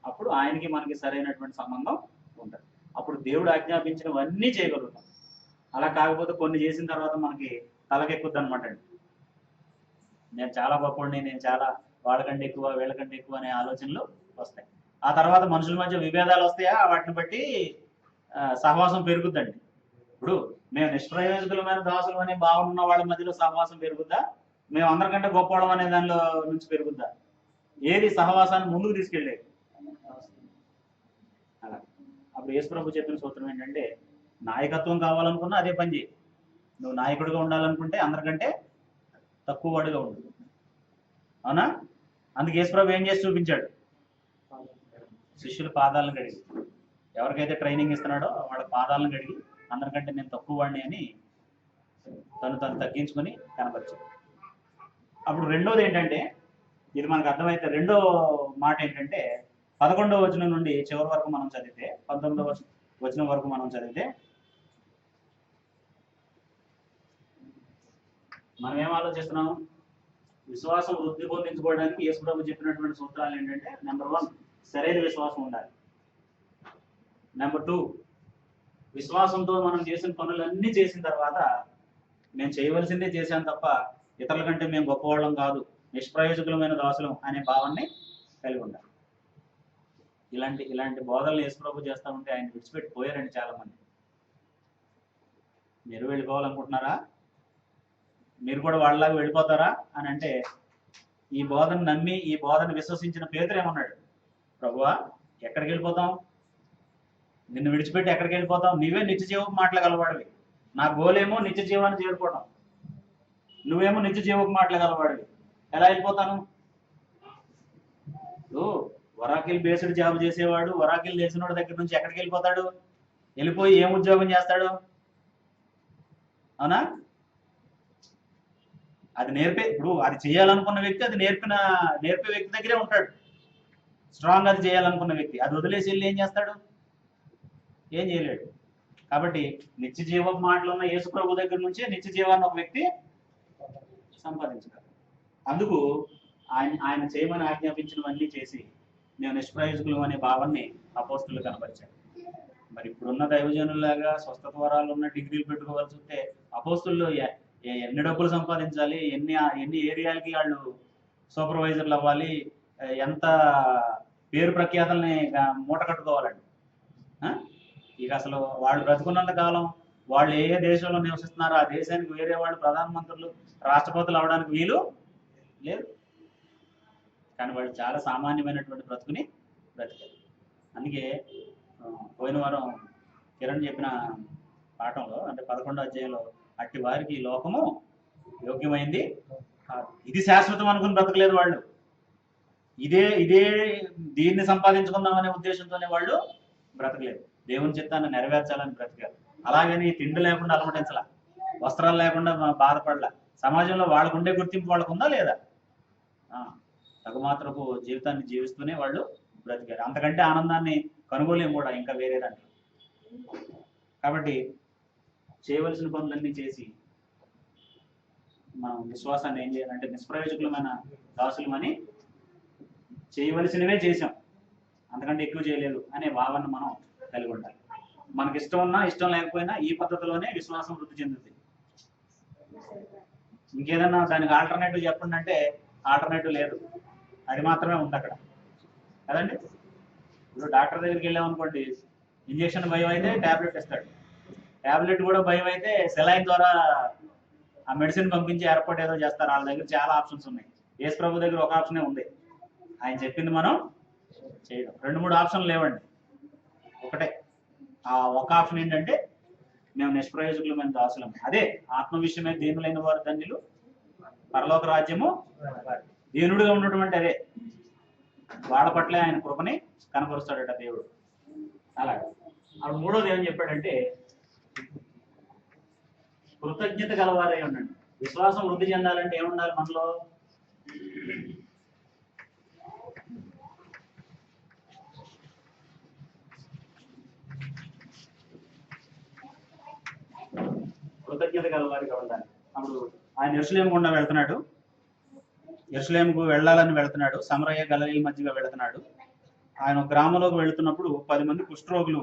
అప్పుడు ఆయనకి మనకి సరైనటువంటి సంబంధం ఉంటుంది. అప్పుడు దేవుడు ఆజ్ఞాపించినవన్నీ చేయగలుగుతాం. అలా కాకపోతే కొన్ని చేసిన తర్వాత మనకి తలకెక్కుద్ది అనమాట అండి. నేను చాలా గొప్పవాడిని, నేను చాలా వాళ్ళకంటే ఎక్కువ, వీళ్ళకంటే ఎక్కువ అనే ఆలోచనలు వస్తాయి. ఆ తర్వాత మనుషుల మధ్య విభేదాలు వస్తాయా, వాటిని బట్టి సహవాసం పెరుగుద్దండి. ఇప్పుడు మేము నిష్ప్రయోజకులమైన దాసులు అనే భావన ఉన్న వాళ్ళ మధ్యలో సహవాసం పెరుగుద్దా? మేము అందరికంటే గొప్పవాళ్ళం అనే దానిలో నుంచి పెరుగుద్దా? ఏది సహవాసాన్ని ముందుకు తీసుకెళ్ళేది? అలా. అప్పుడు యేసు ప్రభు చెప్పిన సూత్రం ఏంటంటే, నాయకత్వం కావాలనుకున్నా అదే పని చేయి. నువ్వు నాయకుడిగా ఉండాలనుకుంటే అందరికంటే తక్కువ వాడిగా ఉండు. అవునా? అందుకే యేసు ప్రభు ఏం చేసి చూపించాడు? శిష్యుల పాదాలను కడిగి, ఎవరికైతే ట్రైనింగ్ ఇస్తున్నాడో వాళ్ళ పాదాలను కడిగి అందరికంటే నేను తక్కువ వాడిని అని తను తగ్గించుకొని కనపరిచాడు. అప్పుడు రెండోది ఏంటంటే, ఇది మనకు అర్థమైతే రెండో మాట ఏంటంటే, 11వ వచనం నుండి చివరి వరకు మనం చదివితే, 19వ వచనం వరకు మనం చదివితే మనం ఏం ఆలోచిస్తున్నాం? విశ్వాసం వృద్ధి పొందించుకోవడానికి యేసు ప్రభు చెప్పినటువంటి సూత్రాలు ఏంటంటే, నెంబర్ 1 సరైన విశ్వాసం ఉండాలి. నెంబర్ 2 విశ్వాసంతో మనం చేసిన పనులన్నీ చేసిన తర్వాత నేను చేయవలసిందే చేశాను తప్ప ఇతరుల కంటే మేము గొప్పవాళ్ళం కాదు, నిష్ప్రయోజకులమైన దాసులం అనే భావాన్ని కలిగి ఉండాలి. ఇలాంటి బోధనలు యేసు ప్రభు చేస్తూ ఉంటే ఆయన విడిచిపెట్టి పోయారండి చాలా మంది. మీరు వెళ్ళిపోవాలనుకుంటున్నారా? మీరు కూడా వాళ్ళలాగా వెళ్ళిపోతారా అని అంటే, ఈ బోధన నమ్మి ఈ బోధన విశ్వసించిన పేతురు ఏమన్నాడు? ప్రభువా, ఎక్కడికి వెళ్ళిపోతాం? నిన్ను విడిచిపెట్టి ఎక్కడికి వెళ్ళిపోతాం? నీవే నిత్య జీవపు మాట్లాడగలవాడివి. నా గోలేమో నిత్య జీవాన్ని చేరుకోవడం, నువ్వేమో నిత్య జీవపు మాట్లాడగలవాడివి. ఎలా వెళ్ళిపోతాను? వరాకిల్ బేస్డ్ జాబ్ చేసేవాడు, వరాకిల్ చేసినోడి దగ్గర నుంచి ఎక్కడికి వెళ్ళిపోతాడు? వెళ్ళిపోయి ఏం ఉద్యోగం చేస్తాడు? అవునా? అది ఇప్పుడు అది చేయాలనుకున్న వ్యక్తి అది నేర్పే వ్యక్తి దగ్గరే ఉంటాడు. స్ట్రాంగ్ అది చేయాలనుకున్న వ్యక్తి అది వదిలేసి వెళ్ళి ఏం చేస్తాడు? ఏం చేయలేడు. కాబట్టి నిత్య జీవం మాటలు ఉన్న యేసు ప్రభు దగ్గర నుంచే నిత్య జీవాన్ని ఒక వ్యక్తి సంపాదించగలరు. అందుకు ఆయన చేయమని ఆజ్ఞాపించినవన్నీ చేసి నేను నిష్ప్రయోజకులు అనే భావాన్ని అపోస్తులు కనపరిచాడు. మరి ఇప్పుడున్న దైవజనులాగా స్వస్థత వరాలు ఉన్న డిగ్రీలు పెట్టుకోవాల్సి వస్తే అపోస్తుల్లో ఎన్ని డబ్బులు సంపాదించాలి, ఎన్ని ఏరియాలకి వాళ్ళు సూపర్వైజర్లు అవ్వాలి, ఎంత పేరు ప్రఖ్యాతల్ని మూట కట్టుకోవాలండి. ఇక అసలు వాళ్ళు బ్రతుకున్నంత కాలం వాళ్ళు ఏ దేశంలో నివసిస్తున్నారో ఆ దేశానికి వేరే వాళ్ళు ప్రధానమంత్రులు, రాష్ట్రపతులు అవడానికి వీలు లేదు. కానీ వాళ్ళు చాలా సామాన్యమైనటువంటి బ్రతుకుని బ్రతికారు. అందుకే పోయిన వారం కిరణ్ చెప్పిన పాఠంలో, అంటే 11వ అధ్యాయంలో, అట్టి వారికి లోకము యోగ్యమైంది ఇది శాశ్వతం అనుకుని బ్రతకలేదు వాళ్ళు. ఇదే దీన్ని సంపాదించుకుందామనే ఉద్దేశంతోనే వాళ్ళు బ్రతకలేదు. దేవుని చిత్తాన్ని నెరవేర్చాలని బ్రతికారు. అలాగని తిండి లేకుండా అలమటించాల, వస్త్రాలు లేకుండా బాధపడలా. సమాజంలో వాళ్ళకు ఉండే గుర్తింపు వాళ్ళకు ఉందా లేదా? తగుమాత్రపు జీవితాన్ని జీవిస్తూనే వాళ్ళు బ్రతికారు. అంతకంటే ఆనందాన్ని కనుగోలేము కూడా ఇంకా వేరే దాంట్లో. కాబట్టి చేయవలసిన పనులన్నీ చేసి మనం విశ్వాసాన్ని ఏం చేయాలంటే నిష్ప్రయోజకులమైన దాసులమని చేయవలసినవే చేసాం, అంతకంటే ఎక్కువ చేయలేదు అనే భావన మనం కలిగి ఉండాలి. మనకి ఇష్టం ఉన్నా ఇష్టం లేకపోయినా ఈ పద్ధతిలోనే విశ్వాసం వృద్ధి చెందుతుంది. ఇంకేదన్నా దానికి ఆల్టర్నేటివ్ చెప్పండి అంటే ఆల్టర్నేటివ్ లేదు, అది మాత్రమే ఉంది అక్కడ కదండి. ఇప్పుడు డాక్టర్ దగ్గరికి వెళ్ళామనుకోండి, ఇంజక్షన్ భయం అయితే ట్యాబ్లెట్ ఇస్తాడు, ట్యాబ్లెట్ కూడా భయం అయితే సెలైన్ ద్వారా ఆ మెడిసిన్ పంపించి ఏర్పాటు ఏదో చేస్తారు. వాళ్ళ దగ్గర చాలా ఆప్షన్స్ ఉన్నాయి. యేసు ప్రభు దగ్గర ఒక ఆప్షనే ఉంది, ఆయన చెప్పింది మనం చేయడం. 2-3 ఆప్షన్లు లేవండి, ఒకటే. ఆ ఒక ఆప్షన్ ఏంటంటే మేము నిష్ప్రయోజకులమైన దాసులం. అదే ఆత్మ విషయమే దీనులైన వారు ధన్యులు, పరలోక రాజ్యము దీనుడుగా ఉన్నటువంటి అదే వాళ్ళ పట్లే ఆయన కృపని కనపరుస్తాడట దేవుడు. అలాగే అప్పుడు మూడోది ఏమని చెప్పాడంటే కృతజ్ఞత గలవారై ఉండండి. విశ్వాసం వృద్ధి చెందాలంటే ఏముండాలి మనలో? కృతజ్ఞత గలవారిగా ఉండాలి. అప్పుడు ఆయన యెరూషలేము గుండా వెళ్తున్నాడు, యెరూషలేముకు వెళ్ళాలని వెళ్తున్నాడు, సమరయ గలిలయ మధ్యగా వెళ్తున్నాడు. ఆయన గ్రామంలోకి వెళుతున్నప్పుడు 10 మంది కుష్ఠరోగులు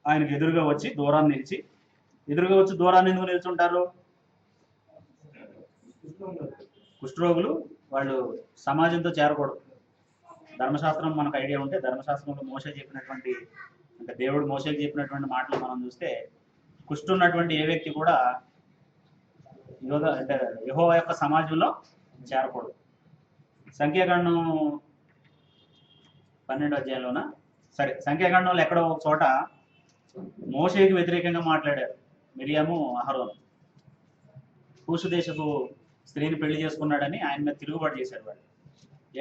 ఆయనకు ఎదురుగా వచ్చి దూరాన్ని నిలిచి, ఎదురుగా వచ్చి దూరాన్ని ఎందుకు నిల్చుంటారు? కుష్ఠరోగులు వాళ్ళు సమాజంతో చేరకూడదు. ధర్మశాస్త్రం మనకు ఐడియా ఉంటే, ధర్మశాస్త్రంలో మోషే చెప్పినటువంటి, అంటే దేవుడు మోషేకి చెప్పినటువంటి మాటలు మనం చూస్తే, కుష్ఠు ఉన్నటువంటి ఏ వ్యక్తి కూడా అంటే యెహోవా యొక్క సమాజంలో చేరకూడదు. సంఖ్యాకాండం 12వ అధ్యాయంలోన, సరే సంఖ్యాకాండంలో ఎక్కడో ఒక చోట మోషేకి వ్యతిరేకంగా మాట్లాడారు మిరియాము అహరోను. కూషు దేశపు స్త్రీని పెళ్లి చేసుకున్నాడని ఆయన మీద తిరుగుబాటు చేశారు. వాళ్ళు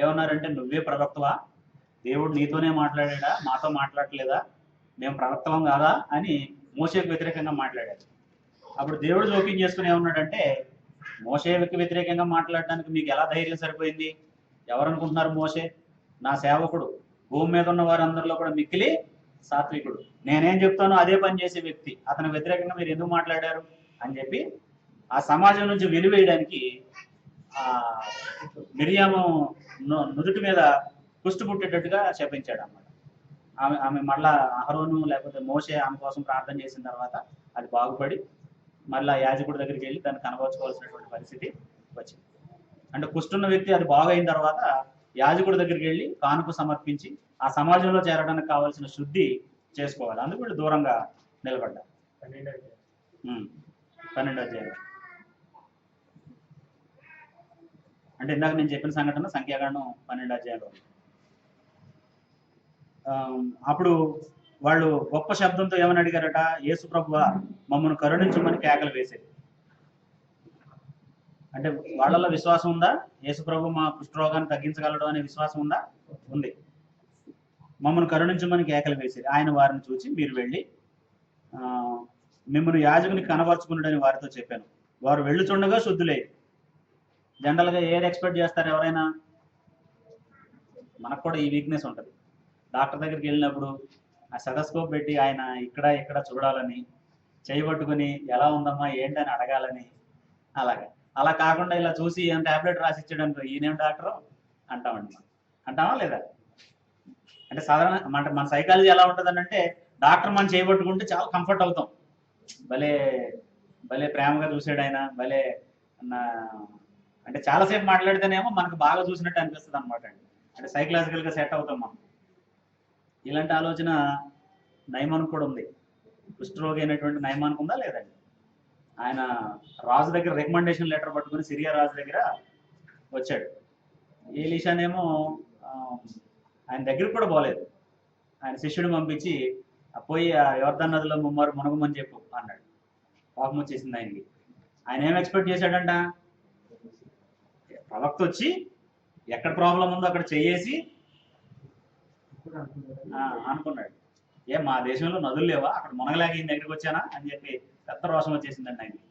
ఏమన్నారంటే, నువ్వే ప్రవక్తవా? దేవుడు నీతోనే మాట్లాడా, మాతో మాట్లాడలేదా? మేము ప్రవక్తవం కాదా అని మోషేకి వ్యతిరేకంగా మాట్లాడారు. అప్పుడు దేవుడు జోక్యం చేసుకుని ఏమన్నాడంటే, మోషేకి వ్యతిరేకంగా మాట్లాడడానికి మీకు ఎలా ధైర్యం సరిపోయింది? ఎవరనుకుంటున్నారు మోషే? నా సేవకుడు, భూమి మీద ఉన్న వారందరిలో కూడా మిక్కిలి సాత్వికుడు, నేనేం చెప్తానో అదే పని చేసే వ్యక్తి, అతని వ్యతిరేకంగా మీరు ఎందుకు మాట్లాడారు అని చెప్పి ఆ సమాజం నుంచి వెలివేయడానికి ఆ మిరియాము నుదుటి మీద కుష్టు పుట్టేటట్టుగా శపించాడు అన్నమాట. ఆమె మళ్ళా అహరోను లేకపోతే మోషే ఆమె కోసం ప్రార్థన చేసిన తర్వాత అది బాగుపడి మళ్ళా యాజకుడి దగ్గరికి వెళ్ళి దాన్ని కనబరుచుకోవాల్సినటువంటి పరిస్థితి వచ్చింది. అంటే కుష్టున్న వ్యక్తి అది బాగైన తర్వాత యాజకుడి దగ్గరికి వెళ్ళి కానుక సమర్పించి ఆ సమాజంలో చేరడానికి కావాల్సిన శుద్ధి చేసుకోవాలి. అందుకు వీళ్ళు దూరంగా నిలబడ్డారు. 12వ అధ్యాయం అంటే ఇందాక నేను చెప్పిన సంఘటన సంఖ్యాకాండం 12వ అధ్యాయంలో. అప్పుడు వాళ్ళు గొప్ప శబ్దంతో ఏమని అడిగారట, యేసు ప్రభువా మమ్మల్ని కరుణించమని కేకలు వేసేది. అంటే వాళ్ళలో విశ్వాసం ఉందా? యేసు ప్రభు మా కుష్ఠరోగాన్ని తగ్గించగలడు అనే విశ్వాసం ఉందా? ఉంది. మమ్మల్ని కరుణించమని కేకలు వేసేది. ఆయన వారిని చూసి, మీరు వెళ్ళి మిమ్మల్ని యాజకునికి కనబరుచుకున్నాడని వారితో చెప్పాను. వారు వెళ్ళుచుండగా శుద్ధులే. జనరల్గా ఏది ఎక్స్పెక్ట్ చేస్తారు ఎవరైనా? మనకు కూడా ఈ వీక్నెస్ ఉంటుంది. డాక్టర్ దగ్గరికి వెళ్ళినప్పుడు ఆ సెటస్కోప్ పెట్టి ఆయన ఇక్కడ చూడాలని, చేయబట్టుకుని ఎలా ఉందమ్మా ఏంటని అడగాలని, అలాగే. అలా కాకుండా ఇలా చూసి ఏం టాబ్లెట్ రాసి ఇచ్చాడనుకో, ఈయనేం డాక్టర్ అంటామండి. అంటామా లేదా? అంటే సాధారణ మన సైకాలజీ ఎలా ఉంటుంది అంటే, డాక్టర్ మనం చేయబట్టుకుంటే చాలా కంఫర్ట్ అవుతాం. భలే భలే ప్రేమగా చూసాడు ఆయన, భలే అంటే చాలాసేపు మాట్లాడితేనేమో మనకు బాగా చూసినట్టు అనిపిస్తుంది అనమాట అండి. అంటే సైకలాజికల్గా సెట్ అవుతాం మనం. ఇలాంటి ఆలోచన నయమానికి కూడా ఉంది. కుష్ఠరోగి అయినటువంటి నయమానికి ఉందా లేదండి? ఆయన రాజు దగ్గర రికమెండేషన్ లెటర్ పట్టుకుని సిరియా రాజు దగ్గర వచ్చాడు. ఏలీషానేమో ఆయన దగ్గరికి కూడా పోలేదు. ఆయన శిష్యుడిని పంపించి పోయి యోర్దాను నదిలో మునగమని చెప్పు అన్నాడు. కోపం వచ్చేసింది ఆయనకి. ఆయన ఏం ఎక్స్పెక్ట్ చేశాడంట, ప్రవక్త వచ్చి ఎక్కడ ప్రాబ్లం ఉందో అక్కడ చెయ్యేసి అనుకున్నాడు. మా దేశంలో నదులు లేవా, అక్కడ మునగలేక ఈయన దగ్గరికి వచ్చానా అని చెప్పి పెద్ద రోషం వచ్చేసిందండి ఆయనకి.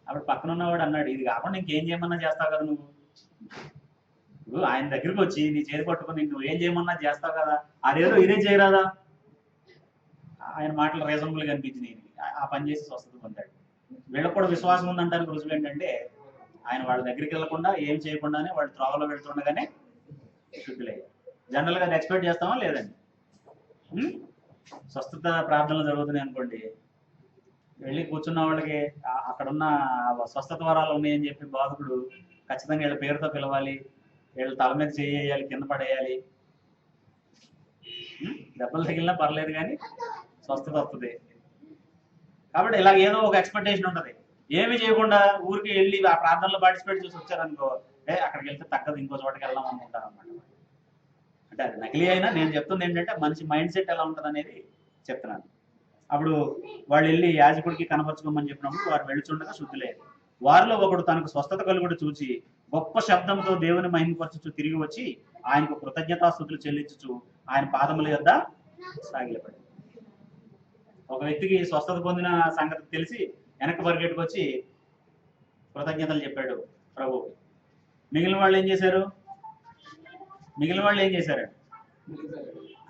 అప్పుడు పక్కన ఉన్నవాడు అన్నాడు, ఇది కాకుండా ఇంకేం చేయమన్నా చేస్తావు కదా నువ్వు. ఇప్పుడు ఆయన దగ్గరికి వచ్చి నీ చేతి పట్టుకుని నువ్వు ఏం చేయమన్నా చేస్తావు కదా, అదేదో ఇదే చేయరాదా? ఆయన మాటలు రీజనబుల్గా అనిపించింది ఈయనకి. ఆ పని చేసి స్వస్థత పొందాడు. వీళ్ళకి కూడా విశ్వాసం ఉందంటానికి రుజువు ఏంటంటే ఆయన వాళ్ళ దగ్గరికి వెళ్లకుండా ఏం చేయకుండానే వాళ్ళు త్రోవలో వెళ్తుండగానే శుద్ధులయ్యారు. జనరల్గా అది ఎక్స్పెక్ట్ చేస్తామా లేదండి? స్వస్థత ప్రార్థనలు జరుగుతున్నాయి అనుకోండి, వెళ్ళి కూర్చున్న వాళ్ళకి అక్కడున్న స్వస్థత వరాలు ఉన్నాయని చెప్పి బాధకుడు ఖచ్చితంగా వీళ్ళ పేరుతో పిలవాలి, వీళ్ళ తల మీద చేయాలి, కింద పడేయాలి. దెబ్బలు తగిలినా పర్లేదు కానీ స్వస్థత వస్తుంది. కాబట్టి ఇలా ఏదో ఒక ఎక్స్పెక్టేషన్ ఉంటుంది. ఏమి చేయకుండా ఊరికి వెళ్ళి ఆ ప్రార్థనలో పార్టిసిపేట్ చేసి వచ్చారనుకో, అక్కడికి వెళ్తే తగ్గదు, ఇంకో చోటకి వెళ్దాం అనుకుంటారు అనమాట. అంటే అది నకిలీ అయినా నేను చెప్తుంది ఏంటంటే మనిషి మైండ్ సెట్ ఎలా ఉంటుంది అనేది చెప్తున్నాను. అప్పుడు వాళ్ళు వెళ్ళి యాజకుడికి కనపరచుకోమని చెప్పినప్పుడు వారు వెళుచుండగా శుద్ధులేదు. వారిలో ఒకడు తనకు స్వస్థత కలుగుడు చూచి గొప్ప శబ్దంతో దేవుని మహిమపరచుచు తిరిగి వచ్చి ఆయనకు కృతజ్ఞతాస్తుతులు చెల్లించుచు ఆయన పాదముల యొద్ద సాగిలపడి. ఒక వ్యక్తికి స్వస్థత పొందిన సంగతి తెలిసి వెనక్కి పరిగెట్టుకు వచ్చి కృతజ్ఞతలు చెప్పాడు ప్రభు. మిగిలిన వాళ్ళు ఏం చేశారు?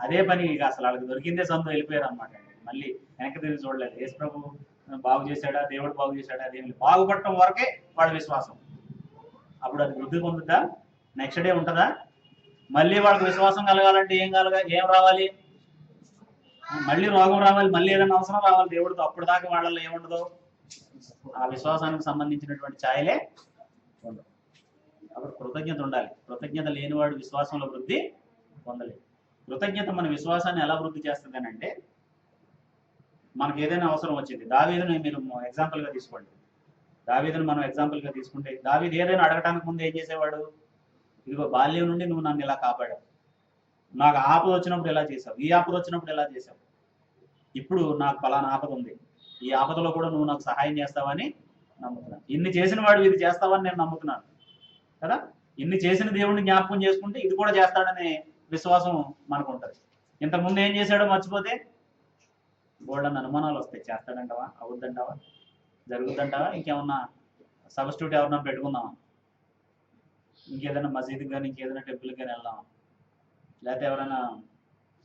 అదే పని ఇక అసలు వాళ్ళకి దొరికిందే సంతో వెళ్ళిపోయారు అనమాట. మళ్ళీ వెనక్కి తిరిగి చూడలేదు. యేసు ప్రభు బాగు చేశాడా, దేవుడు బాగు చేశాడా, అదేమి బాగుపడటం వరకే వాళ్ళ విశ్వాసం. అప్పుడు అది వృద్ధి పొందుతా? నెక్స్ట్ డే ఉంటుందా? మళ్ళీ వాళ్ళకి విశ్వాసం కలగాలంటే ఏం రావాలి? మళ్ళీ రోగం రావాలి, మళ్ళీ ఏదైనా అవసరం రావాలి దేవుడితో. అప్పుడు దాకా వాళ్ళలో ఏముండదు? ఆ విశ్వాసానికి సంబంధించినటువంటి ఛాయలే ఉండదు. అప్పుడు కృతజ్ఞత ఉండాలి. కృతజ్ఞత లేనివాడు విశ్వాసంలో వృద్ధి పొందలేదు. కృతజ్ఞత మన విశ్వాసాన్ని ఎలా వృద్ధి చేస్తుంది అని అంటే, మనకు ఏదైనా అవసరం వచ్చింది. దావీదుని మీరు ఎగ్జాంపుల్గా తీసుకోండి. దావీదుని మనం ఎగ్జాంపుల్గా తీసుకుంటే, దావీదు ఏదైనా అడగటానికి ముందు ఏం చేసేవాడు? ఇదిగో బాల్యం నుండి నువ్వు నన్ను ఇలా కాపాడావు, నాకు ఆపద వచ్చినప్పుడు ఎలా చేసావు, ఈ ఆపద వచ్చినప్పుడు ఎలా చేసావు, ఇప్పుడు నాకు ఫలానా ఆపద ఉంది, ఈ ఆపదలో కూడా నువ్వు నాకు సహాయం చేస్తావని నమ్ముతున్నాను. ఇన్ని చేసిన వాడు ఇది చేస్తావని నేను నమ్ముతున్నాను కదా. ఇన్ని చేసిన దేవుడిని జ్ఞాపకం చేసుకుంటే ఇది కూడా చేస్తాడనే విశ్వాసం మనకు ఉంటుంది. ఇంతకుముందు ఏం చేశాడో మర్చిపోతే బోల్డన్న అనుమానాలు వస్తాయి. చేస్తాడంటావా, అవుద్దంటావా, జరుగుద్దంటావా, ఇంకేమన్నా సబ్స్టిట్యూట్ ఎవరన్నా పెట్టుకుందామా, ఇంకేదైనా మసీదుకి కానీ ఇంకేదైనా టెంపుల్కి కానీ వెళ్దామా, లేకపోతే ఎవరైనా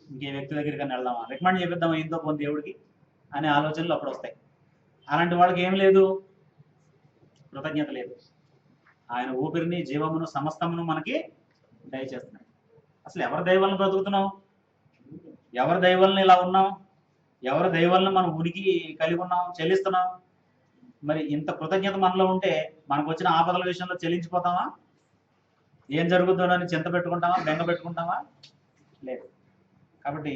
ఇంకే వ్యక్తి దగ్గరికి కానీ వెళ్దామా, రికమెండ్ చేపిద్దామా ఇంతో పోనీ దేవుడికి అనే ఆలోచనలు అప్పుడు వస్తాయి. అలాంటి వాళ్ళకి ఏం లేదు? కృతజ్ఞత లేదు. ఆయన ఊపిరిని, జీవమును, సమస్తమును మనకి దయచేస్తున్నాడు. అసలు ఎవరి దయ వలన బ్రతుకుతున్నాం? ఎవరి దయ వలన ఇలా ఉన్నాం? ఎవరి దయ వలన మనం ఉనికి కలిగి ఉన్నాం, చెల్లిస్తున్నాం? మరి ఇంత కృతజ్ఞత మనలో ఉంటే మనకు వచ్చిన ఆపదల విషయంలో చెల్లించిపోతామా? ఏం జరుగుతుందని చింత పెట్టుకుంటామా, బెంగ పెట్టుకుంటామా? లేదు. కాబట్టి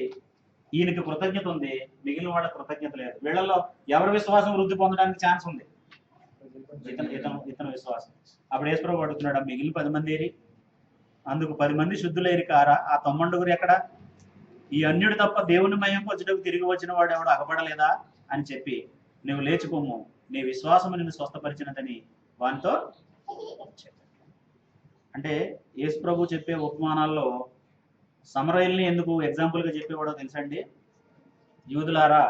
ఈయనకి కృతజ్ఞత ఉంది, మిగిలిన వాళ్ళ కృతజ్ఞత లేదు. వీళ్ళల్లో ఎవరి విశ్వాసం వృద్ధి పొందడానికి ఛాన్స్ ఉంది? ఇతను విశ్వాసం. అప్పుడు యేసుప్రభువు అడుగుతున్నాడు, మిగిలిన 10 మంది ఏరి? అందుకు 10 మంది శుద్ధులేరి కారా? ఆ 90 ఎక్కడ? ఈ అన్యుడు తప్ప దేవుని మహిమకు వచ్చేటప్పుడు తిరిగి వచ్చిన వాడు ఎవడు అగపడలేదా అని చెప్పి, నువ్వు లేచిపోము, నీ విశ్వాసము నిన్ను స్వస్థపరిచినదని వానితో చెప్పాడు. అంటే యేసుప్రభువు చెప్పే ఉపమానాల్లో సమరయుల్ని ఎందుకు ఎగ్జాంపుల్గా చెప్పేవాడో తెలుసండి? యూదులారా,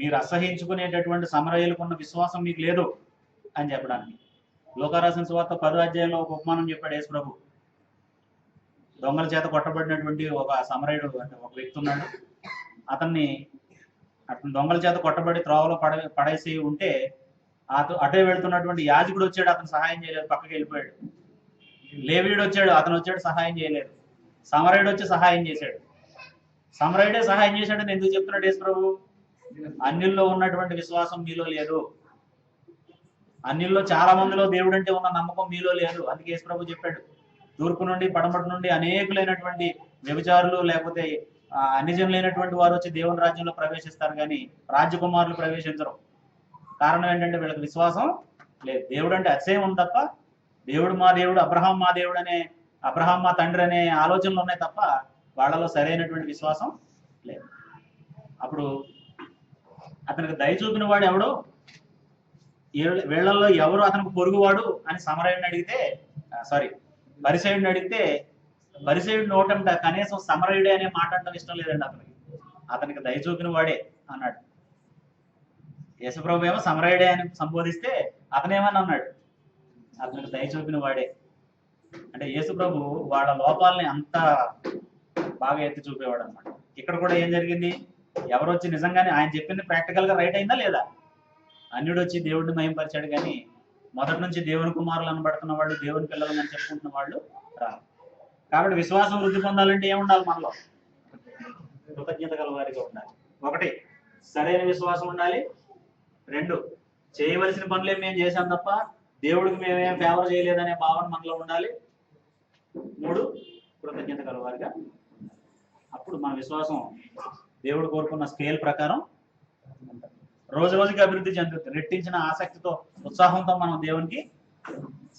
మీరు అసహించుకునేటటువంటి సమరయులకున్న విశ్వాసం మీకు లేదు అని చెప్పడానికి. లోకా రాసిన సువార్త 10వ అధ్యాయంలో ఒక ఉపమానం చెప్పాడు యేసుప్రభు. దొంగల చేత కొట్టబడినటువంటి ఒక సమరయుడు అంటే ఒక వ్యక్తి ఉన్నాడు. అతను దొంగల చేత కొట్టబడి త్రోవలో పడేసి ఉంటే అటే వెళ్తున్నటువంటి యాజకుడు వచ్చాడు, అతను సహాయం చేయలేదు, పక్కకి వెళ్ళిపోయాడు. లేవీయుడు వచ్చాడు, అతను సహాయం చేయలేదు. సమరయుడు వచ్చి సహాయం చేశాడు. సమరయుడే సహాయం చేశాడని ఎందుకు చెప్తున్నాడు యేసుప్రభు? అన్యుల్లో ఉన్నటువంటి విశ్వాసం మీలో లేదు. అన్యుల్లో చాలా మందిలో దేవుడు అంటే ఉన్న నమ్మకం మీలో లేదు. అందుకే యేసుప్రభు చెప్పాడు, తూర్పు నుండి పడమటి నుండి అనేకులైనటువంటి వ్యభిచారులు లేకపోతే అన్యజనులైనటువంటి వారు వచ్చి దేవుని రాజ్యంలో ప్రవేశిస్తారు, కానీ రాజ్యకుమారులు ప్రవేశించరు. కారణం ఏంటంటే వీళ్ళకి విశ్వాసం లేదు. దేవుడు అంటే అతిశయం ఉంది తప్ప, దేవుడు మా దేవుడు, అబ్రహాం మా దేవుడు అనే, అబ్రహాం మా తండ్రి అనే ఆలోచనలు ఉన్నాయి తప్ప వాళ్ళలో సరైనటువంటి విశ్వాసం లేదు. అప్పుడు అతనికి దయ చూపిన వాడు ఎవడు? వీళ్ళల్లో ఎవరు అతనికి పొరుగువాడు అని సమరయుడిని అడిగితే, పరిసయుడిని అడిగితే, పరిసయుడి నోటంట కనీసం సమరయుడే అనే మాట అంటాం ఇష్టం లేదండి అతనికి దయ చూపిన వాడే అన్నాడు. యేసుప్రభు ఏమో సమరయుడే అని సంబోధిస్తే అతనేమని అన్నాడు? అతనికి దయ చూపిన వాడే. అంటే యేసుప్రభు వాళ్ళ లోపాలని అంత బాగా ఎత్తి చూపేవాడు అనమాట. ఇక్కడ కూడా ఏం జరిగింది? ఎవరు వచ్చి నిజంగానే ఆయన చెప్పింది ప్రాక్టికల్ గా రైట్ అయిందా లేదా? అన్యుడు వచ్చి దేవుడిని మహింపరిచాడు, కానీ మొదటి నుంచి దేవుని కుమారులు అనబడుతున్న వాళ్ళు, దేవుని పిల్లలు అని చెప్పుకుంటున్న వాళ్ళు రాదు. కాబట్టి విశ్వాసం వృద్ధి పొందాలంటే ఏముండాలి మనలో? కృతజ్ఞత గల వారిగా ఉండాలి. ఒకటి, సరైన విశ్వాసం ఉండాలి. రెండు, చేయవలసిన పనులే మేము చేశాం తప్ప దేవుడికి మేమేం ఫేవర్ చేయలేదనే భావన మనలో ఉండాలి. మూడు, కృతజ్ఞత గల వారిగా. అప్పుడు మన విశ్వాసం దేవుడు కోరుకున్న స్కేల్ ప్రకారం రోజు రోజుకి అభివృద్ధి చెందుతుంది. రెట్టించిన ఆసక్తితో, ఉత్సాహంతో మనం దేవునికి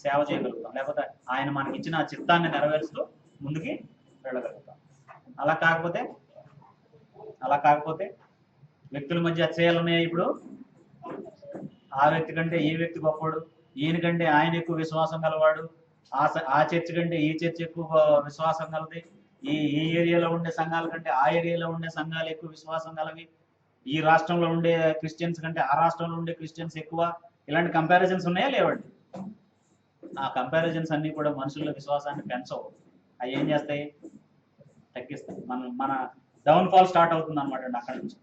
సేవ చేయగలుగుతాం. లేకపోతే ఆయన మనకి ఇచ్చిన చిత్తాన్ని నెరవేరుస్తూ ముందుకి వెళ్ళగలుగుతాం. అలా కాకపోతే వ్యక్తుల మధ్య అతిశయాలు ఉన్నాయి. ఇప్పుడు ఆ వ్యక్తి కంటే ఈ వ్యక్తి గొప్పవాడు, ఈయన కంటే ఆయన ఎక్కువ విశ్వాసం గలవాడు, ఆ చర్చ్ కంటే ఈ చర్చ్ ఎక్కువ విశ్వాసం గలది, ఈ ఏరియాలో ఉండే సంఘాల కంటే ఆ ఏరియాలో ఉండే సంఘాలు ఎక్కువ విశ్వాసం గలవి, ఈ రాష్ట్రంలో ఉండే క్రిస్టియన్స్ కంటే ఆ రాష్ట్రంలో ఉండే క్రిస్టియన్స్ ఎక్కువ. ఇలాంటి కంపారిజన్స్ ఉన్నాయా లేవండి? ఆ కంపారిజన్స్ అన్ని కూడా మనుషుల విశ్వాసాన్ని పెంచవు. అవి ఏం చేస్తాయి? తగ్గిస్తాయి. మన డౌన్ఫాల్ స్టార్ట్ అవుతుంది అనమాట అండి అక్కడి నుంచి.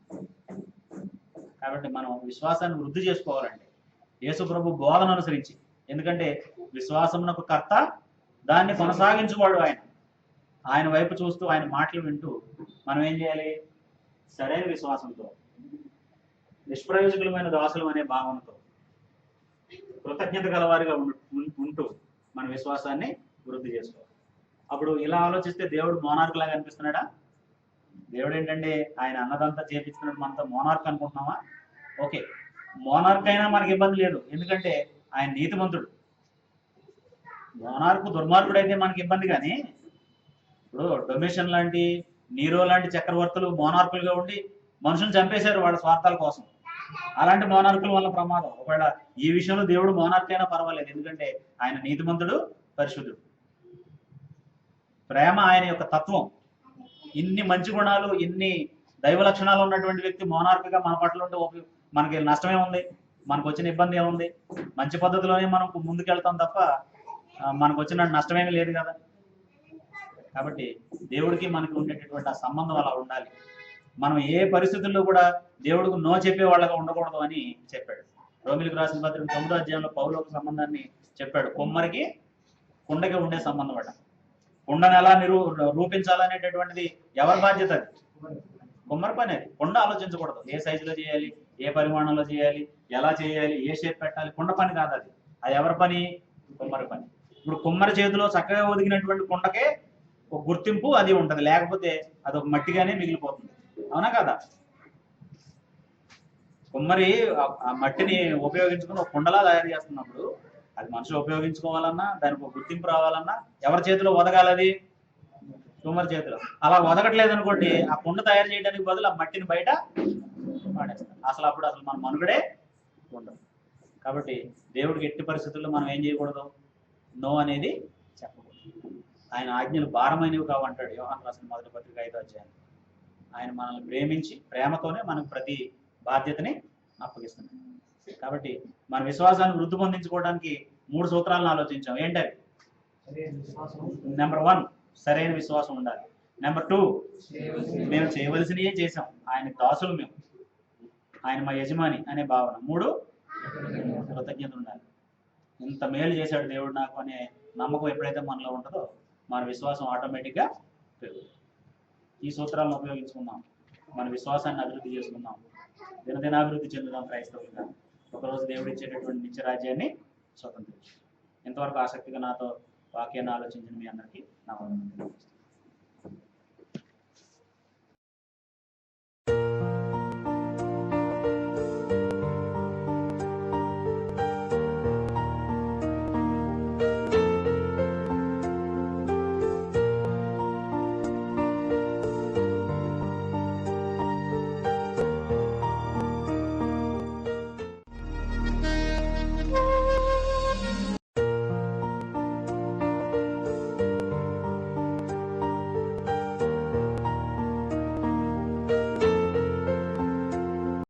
కాబట్టి మనం విశ్వాసాన్ని వృద్ధి చేసుకోవాలంటే యేసు ప్రభు బోధన అనుసరించి. ఎందుకంటే విశ్వాసమునకు కర్త, దాన్ని కొనసాగించువాడు ఆయన వైపు చూస్తూ, ఆయన మాటలు వింటూ మనం ఏం చేయాలి? సరైన విశ్వాసంతో, నిష్ప్రయోజకులమైన దాసులు అనే భావనతో, కృతజ్ఞత గలవారిగా ఉంటూ మన విశ్వాసాన్ని వృద్ధి చేసుకోవాలి. అప్పుడు ఇలా ఆలోచిస్తే దేవుడు మోనార్క్ లాగా అనిపిస్తున్నాడా? దేవుడు ఏంటంటే ఆయన అన్నదంతా చేపించుకున్నాడు, మనతో మోనార్క్ అనుకుంటున్నామా? ఓకే, మోనార్క్ అయినా మనకి ఇబ్బంది లేదు, ఎందుకంటే ఆయన నీతిమంతుడు. మోనార్కు దుర్మార్గుడు అయితే మనకి ఇబ్బంది. కానీ ఇప్పుడు డొమిషన్ లాంటి, నీరో లాంటి చక్రవర్తులు మోనార్కులుగా ఉండి మనుషులు చంపేశారు వాళ్ళ స్వార్థాల కోసం. అలాంటి మోనార్కుల వల్ల ప్రమాదం. ఒకవేళ ఈ విషయంలో దేవుడు మోనార్క్ అయినా పర్వాలేదు, ఎందుకంటే ఆయన నీతిమంతుడు, పరిశుద్ధుడు. ప్రేమ ఆయన యొక్క తత్వం. ఇన్ని మంచి గుణాలు, ఇన్ని దైవ లక్షణాలు ఉన్నటువంటి వ్యక్తి మోనార్క్గా మన పట్ల ఉంటే మనకి నష్టమే ఉంది? మనకు వచ్చిన ఇబ్బంది ఏముంది? మంచి పద్ధతిలోనే మనం ముందుకెళ్తాం తప్ప మనకు వచ్చిన నష్టమేమీ లేదు కదా. కాబట్టి దేవుడికి మనకి ఉండేటటువంటి ఆ సంబంధం అలా ఉండాలి. మనం ఏ పరిస్థితుల్లో కూడా దేవుడికి నో చెప్పే వాళ్ళగా ఉండకూడదు అని చెప్పాడు. రోమిలికి రాసిన పత్రిక 9వ అధ్యాయంలో పౌలు ఒక సంబంధాన్ని చెప్పాడు. కుమ్మరికి కుండకి ఉండే సంబంధం అట. కుండను ఎలా రూపించాలనేటటువంటిది ఎవరి బాధ్యత? అది కుమ్మరి పని. అది కుండ ఆలోచించకూడదు. ఏ సైజులో చేయాలి, ఏ పరిమాణంలో చేయాలి, ఎలా చేయాలి, ఏ షేప్ పెట్టాలి, కుండ పని కాదు అది. అది ఎవరి పని? కుమ్మరి పని. ఇప్పుడు కుమ్మరి చేతిలో చక్కగా ఒదిగినటువంటి కుండకే ఒక గుర్తింపు అది ఉంటది, లేకపోతే అది ఒక మట్టిగానే మిగిలిపోతుంది. అవునా కదా? కుమ్మరి ఆ మట్టిని ఉపయోగించుకుని ఒక కుండలా తయారు చేస్తున్నప్పుడు అది మనుషులు ఉపయోగించుకోవాలన్నా, దానికి ఒక గుర్తింపు రావాలన్నా ఎవరి చేతిలో ఒదగాలది? కుమ్మరి చేతిలో. అలా ఒదగట్లేదు అనుకోండి, ఆ కుండ తయారు చేయడానికి బదులు ఆ మట్టిని బయట పాడేస్తాం. అప్పుడు మన మనుగడే ఉండదు. కాబట్టి దేవుడికి ఎట్టి పరిస్థితుల్లో మనం ఏం చేయకూడదు? నో అనేది చెప్పకూడదు. ఆయన ఆజ్ఞలు భారమైనవి కావంటాడు యోహాను రాసిన మొదటి పత్రిక 5వ అధ్యాయం. ఆయన మనల్ని ప్రేమించి ప్రేమతోనే మనకు ప్రతి బాధ్యతని అప్పగిస్తున్నాడు. కాబట్టి మన విశ్వాసాన్ని వృద్ధి పొందించుకోవడానికి 3 సూత్రాలను ఆలోచించాం. ఏంటవి? నెంబర్ 1, సరైన విశ్వాసం ఉండాలి. నెంబర్ 2, మేము చేయవలసినవే చేసాం, ఆయన దాసులు మేము, ఆయన మా యజమాని అనే భావన. 3, కృతజ్ఞత ఉండాలి. ఇంత మేలు చేశాడు దేవుడు నాకు అనే నమ్మకం ఎప్పుడైతే మనలో ఉంటుందో మన విశ్వాసం ఆటోమేటిక్గా పెరుగుతుంది. ఈ సూత్రాలను ఉపయోగించుకుందాం, మన విశ్వాసాన్ని అభివృద్ధి చేసుకుందాం, దినదినాభివృద్ధి చెందుదాం క్రైస్తవులుగా. ఒకరోజు దేవుడు ఇచ్చేటటువంటి నిత్య రాజ్యాన్ని స్వతంత్రించు. ఇంతవరకు ఆసక్తిగా నాతో వాక్యాన్ని ఆలోచించిన మీ అందరికీ నా వందనాలు.